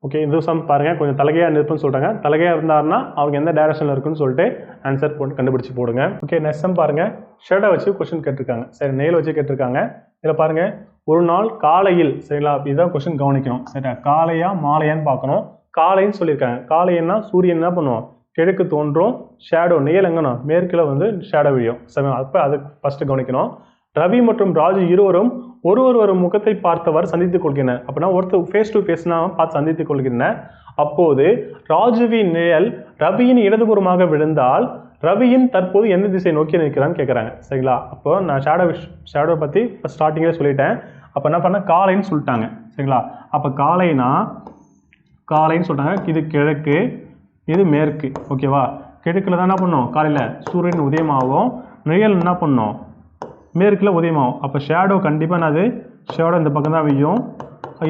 ஓகே இந்த சம் பாருங்கள், கொஞ்சம் தலைகையாக நிற்புன்னு சொல்கிறாங்க, தலைகையாக இருந்தாருன்னா அவங்க எந்த டேரக்ஷனில் இருக்குன்னு சொல்லிட்டு ஆன்சர் போட்டு கண்டுபிடிச்சி போடுங்க. ஓகே நெக்ஸ்ட் சம் பாருங்கள், ஷேடை வச்சு கொஸ்டின் கேட்டிருக்காங்க சரி, நெயில் வச்சு கேட்டிருக்காங்க. இதில் பாருங்கள் ஒரு நாள் காலையில் சரிங்களா, இதுதான் கொஸ்டின் கவனிக்கணும் சரியா, காலையா மாலையான்னு பார்க்கணும். காலைன்னு சொல்லியிருக்காங்க, காலைன்னா சூரியன் என்ன பண்ணுவோம் கிழக்கு தோன்றும், ஷேடோ நிழல் எங்கன்னா மேற்கில் வந்து ஷேடோ விழியும் சரி. அப்போ அது ஃபஸ்ட்டு கவனிக்கணும். ரவி மற்றும் ராஜு இருவரும் ஒரு முகத்தை பார்த்தவர் சந்தித்துக் கொள்கின்றனர். அப்படின்னா ஒருத்தர் ஃபேஸ் டு ஃபேஸ்னா பார்த்து சந்தித்துக் கொள்கின்றனர். அப்போது ராஜுவின் நிழல் ரவியின் இடதுபுறமாக விழுந்தால் ரவியின் தற்போது எந்த திசை நோக்கி நிற்கிறான்னு கேட்குறாங்க சரிங்களா. அப்போ நான் ஷேடோ பற்றி ஸ்டார்டிங்கில் சொல்லிட்டேன். அப்போ என்ன பண்ண காலைன்னு சொல்லிட்டாங்க சரிங்களா. அப்போ காலைன்னு சொல்லிட்டாங்க, இது கிழக்கு இது மேற்கு ஓகேவா. கிழக்கில் தான் என்ன பண்ணோம் காலையில் சூரியன் உதயமாகும், நிழல் என்ன பண்ணோம் மேற்கில் உதயமாகும். அப்போ ஷேடோ கண்டிப்பாக என்னது ஷேடோ இந்த பக்கம் தான் வியும்,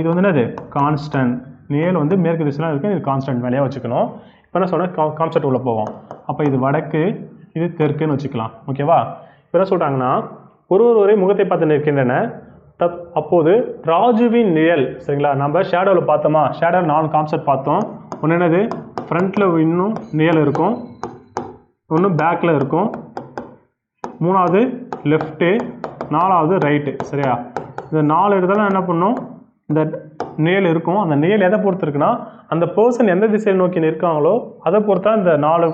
இது வந்து என்னது கான்ஸ்டன்ட், நிழல் வந்து மேற்கு திசைலாம் இருக்குது, இது கான்ஸ்டன்ட் வேலையாக வச்சுக்கணும். இப்போ என்ன சொன்னால் கான்செப்ட் உள்ள போவோம். அப்போ இது வடக்கு இது தெற்குன்னு வச்சுக்கலாம் ஓகேவா. இப்போ என்ன சொல்கிறாங்கன்னா ஒருவரை முகத்தை பார்த்து நிற்கின்றன. அப்போது ராஜுவின் நிழல் சரிங்களா, நம்ம ஷேடோவில் பார்த்தோமா, ஷேடோ 4 கான்செப்ட் பார்த்தோம். ஒன்று என்னது ஃப்ரண்ட்டில் இன்னும் நிழல் இருக்கும், ஒன்று பேக்கில் இருக்கும், மூணாவது லெஃப்ட்டு, நாலாவது ரைட்டு சரியா. இந்த 4 இடத்துல என்ன பண்ணணும், இந்த நிழல் இருக்கும். அந்த நிழல் எதை பொறுத்து இருக்குன்னா அந்த பர்சன் எந்த திசையை நோக்கி நிற்காங்களோ அதை பொறுத்தா இந்த 4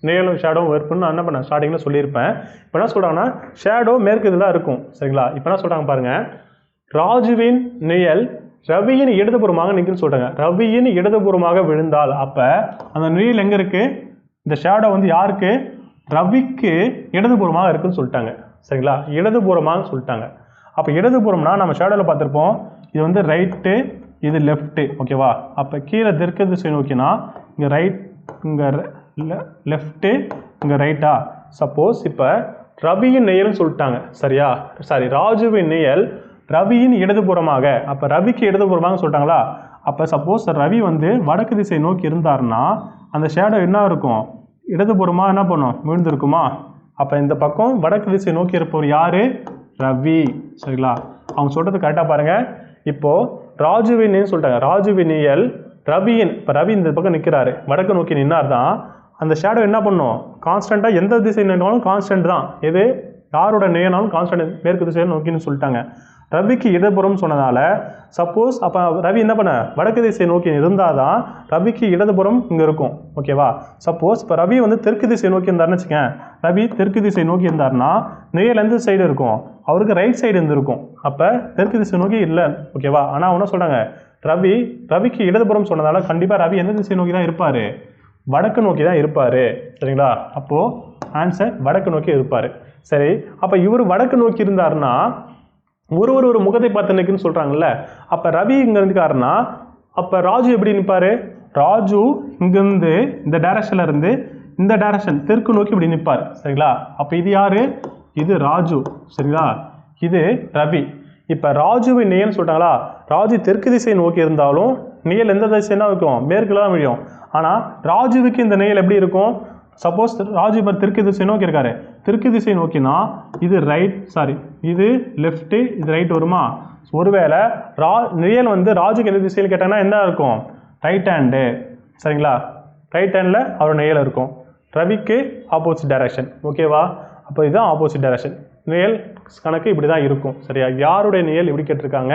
நிழலும் ஷேடோவும் இருக்குன்னு நான் என்ன பண்ணேன் ஸ்டார்டிங்கில் சொல்லியிருப்பேன். இப்போ என்ன சொல்கிறாங்கன்னா ஷேடோ மேற்கு இதெல்லாம் இருக்கும் சரிங்களா. இப்போ என்ன சொல்கிறாங்க பாருங்கள், ராஜுவின் நிழல் ரவியின் இடதுபுறமாக நிற்குன்னு சொல்கிறாங்க. ரவியின் இடதுபுறமாக விழுந்தால் அப்போ அந்த நிழல் எங்கே இருக்குது, இந்த ஷேடோ வந்து யாருக்கு ரவிக்கு இடதுபுறமாக இருக்குன்னு சொல்லிட்டாங்க சரிங்களா. இடதுபுறமாக சொல்லிட்டாங்க. அப்போ இடதுபுறம்னா நம்ம ஷேடோவில் பார்த்துருப்போம், இது வந்து ரைட்டு இது லெஃப்ட்டு ஓகேவா. அப்போ கீழே தெற்கு திசை நோக்கினா இங்கே ரைட் இங்கே லெஃப்ட்டு இங்கே ரைட்டா. சப்போஸ் இப்போ ரவியின் நிழல்னு சொல்லிட்டாங்க சரியா, சாரி ராஜுவின் நிழல் ரவியின் இடதுபுறமாக, அப்போ ரவிக்கு இடதுபுறமாக சொல்லிட்டாங்களா. அப்போ சப்போஸ் ரவி வந்து வடக்கு திசை நோக்கி இருந்தாருன்னா அந்த ஷேடோ என்ன இருக்கும் இடதுபுறமாக என்ன பண்ணும் விழுந்திருக்குமா. அப்போ இந்த பக்கம் வடக்கு திசை நோக்கி இருப்பவர் யார் ரவி சரிங்களா. அவங்க சொல்கிறது கரெக்டாக பாருங்கள். இப்போது ராஜுவின் சொல்லிட்டாங்க, ராஜுவின் நிழல் ரவியின், இப்போ ரவி இந்த பக்கம் நிற்கிறாரு வடக்கு நோக்கி நின்னார் தான் அந்த ஷேடோ என்ன பண்ணும் கான்ஸ்டண்ட்டாக எந்த திசை நின்னாலும் கான்ஸ்டன்ட் தான், எது யாரோட நிழல்னாலும் கான்ஸ்டன்ட் மேற்கு திசையை நோக்கின்னு சொல்லிட்டாங்க. ரவிக்கு இடதுபுறம் சொன்னதால சப்போஸ் அப்போ ரவி என்ன பண்ண வடக்கு திசை நோக்கி இருந்தால் தான் ரவிக்கு இடதுபுறம் இங்கே இருக்கும் ஓகேவா. சப்போஸ் இப்போ ரவி வந்து தெற்கு திசை நோக்கி இருந்தாருன்னு வச்சுக்கேன், ரவி தெற்கு திசை நோக்கி இருந்தாருன்னா நிழல் எந்த சைடு இருக்கும் அவருக்கு ரைட் சைடு இருந்திருக்கும். அப்போ தெற்கு திசை நோக்கி இல்லை ஓகேவா. ஆனால் என்ன சொல்கிறாங்க ரவிக்கு இடதுபுறம் சொன்னதால கண்டிப்பாக ரவி எந்த திசை நோக்கி தான் இருப்பார் வடக்கு நோக்கி தான் இருப்பார் சரிங்களா. அப்போது ஆன்சர் வடக்கு நோக்கி இருப்பார் சரி. அப்போ இவர் வடக்கு நோக்கி இருந்தாருன்னா ஒரு முகத்தை பார்த்து நிற்குன்னு சொல்கிறாங்கல்ல. அப்போ ரவி இங்கே இருந்துக்காருன்னா அப்போ ராஜு எப்படி நிற்பார், ராஜு இங்கேருந்து இந்த டைரக்ஷனில் இருந்து இந்த டைரக்ஷன் தெற்கு நோக்கி இப்படி நிற்பார் சரிங்களா. அப்போ இது யார், இது ராஜு சரிங்களா, இது ரவி. இப்போ ராஜுவின் நிழல்னு சொல்லிட்டாங்களா, ராஜு தெற்கு திசை நோக்கி இருந்தாலும் நிழல் எந்த திசைன்னா இருக்கும் மேற்குல தான் விழும். ஆனால் ராஜுவுக்கு இந்த நிழல் எப்படி இருக்கும், சப்போஸ் ராஜு இப்போ தெற்கு திசை நோக்கி இருக்காரு, தெற்கு திசை நோக்கினா இது இது லெஃப்ட்டு, இது ரைட் வருமா? ஒருவேளை நிழல் வந்து ராஜுக்கு எந்த திசையில் கேட்டாங்கன்னா என்ன இருக்கும்? Right hand. சரிங்களா? ரைட் ஹேண்டில் அவர் நிழல் இருக்கும். ரவிக்கு ஆப்போசிட் டைரக்ஷன். ஓகேவா? அப்போ இதுதான் ஆப்போசிட் டைரக்ஷன். நிழல் கணக்கு இப்படி தான் இருக்கும். சரியா? யாருடைய நிழல் இப்படி கேட்டிருக்காங்க,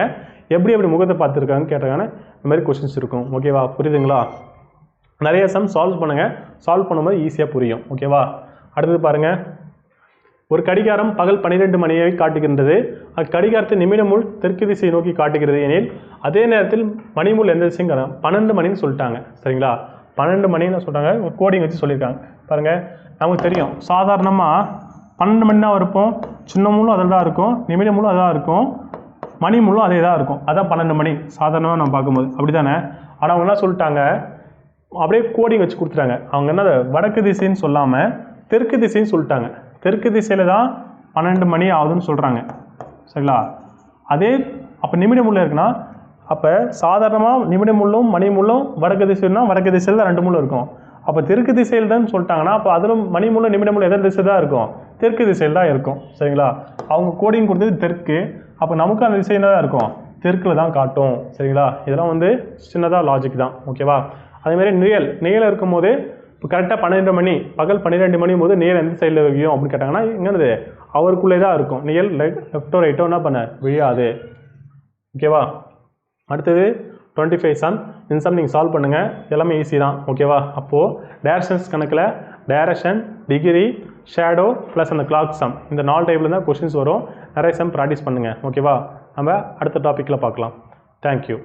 எப்படி முகத்தை பார்த்துருக்காங்கன்னு கேட்டிருக்காங்கன்னா இந்த மாதிரி கொஸ்டின்ஸ் இருக்கும். ஓகேவா? புரியுதுங்களா? நிறைய சம் சால்வ் பண்ணுங்கள். சால்வ் பண்ணும்போது ஈஸியாக புரியும். ஓகேவா? அடுத்தது பாருங்கள். ஒரு கடிகாரம் பகல் 12 மணியை காட்டுகின்றது. அக்கடிகாரத்தை நிமிடமுள் தெற்கு திசையை நோக்கி காட்டுகிறது எனில் அதே நேரத்தில் மணிமுள் எந்த திசையும் 12 மணின்னு சொல்லிட்டாங்க. சரிங்களா? 12 மணின்னு சொல்கிறாங்க. ஒரு கோடிங் வச்சு சொல்லியிருக்காங்க. பாருங்கள், நமக்கு தெரியும் சாதாரணமாக 12 மணி தான் இருப்போம். சின்ன முள்ளும் அதில் தான் இருக்கும், நிமிட முள்ளும் அதான் இருக்கும், மணி முள்ளும் அதே தான் இருக்கும். அதான் 12 மணி சாதாரணமாக நம்ம பார்க்கும்போது. அப்படி தானே? ஆனால் அவங்க என்ன சொல்லிட்டாங்க, அப்படியே கோடிங் வச்சு கொடுத்துட்டாங்க. அவங்க என்ன வடக்கு திசைன்னு சொல்லாமல் தெற்கு திசைன்னு சொல்லிட்டாங்க. தெற்கு திசையில் தான் 12 மணி ஆகுதுன்னு சொல்கிறாங்க. சரிங்களா? அதே அப்போ நிமிட முள்ள இருக்குன்னா, அப்போ சாதாரணமாக நிமிட முள்ளும் மணி முள்ளும் வடக்கு திசைன்னா வடக்கு திசையில் தான் 2 முள்ளும் இருக்கும். அப்போ தெற்கு திசையில் தான் சொல்லிட்டாங்கன்னா அப்போ அதிலும் மணி முள்ளும் நிமிட முள்ளும் எந்த திசை தான் இருக்கும்? தெற்கு திசையில் தான் இருக்கும். சரிங்களா? அவங்க கோடிங் கொடுத்தது தெற்கு. அப்போ நமக்கு அந்த திசையில் தான் இருக்கும், தெற்கில் தான் காட்டும். சரிங்களா? இதெல்லாம் வந்து சின்னதாக லாஜிக் தான். ஓகேவா? அதேமாதிரி நிழல் இருக்கும்போது இப்போ கரெக்டாக 12 மணி, பகல் 12 மணி போது நிழல் எந்த சைடில் வைக்கும் அப்படின்னு கேட்டாங்கன்னா எங்கேனது அவருக்குள்ளே தான் இருக்கும். நிழல் லெஃப்டோ ரைட்டோ என்ன பண்ண விழியாது. ஓகேவா? அடுத்தது 25 சம். இந்த சம் நீங்கள் சால்வ் பண்ணுங்கள். எல்லாமே ஈஸி தான். ஓகேவா? அப்போது டைரக்ஷன்ஸ் கணக்கில் டைரக்ஷன், டிகிரி, ஷேடோ ப்ளஸ் அந்த கிளாக் சம், இந்த 4 டைப்பில் தான் கொஸ்டின்ஸ் வரும். நிறைய சம் ப்ராக்டிஸ் பண்ணுங்கள். ஓகேவா? நம்ம அடுத்த டாப்பிக்கில் பார்க்கலாம். தேங்க்யூ.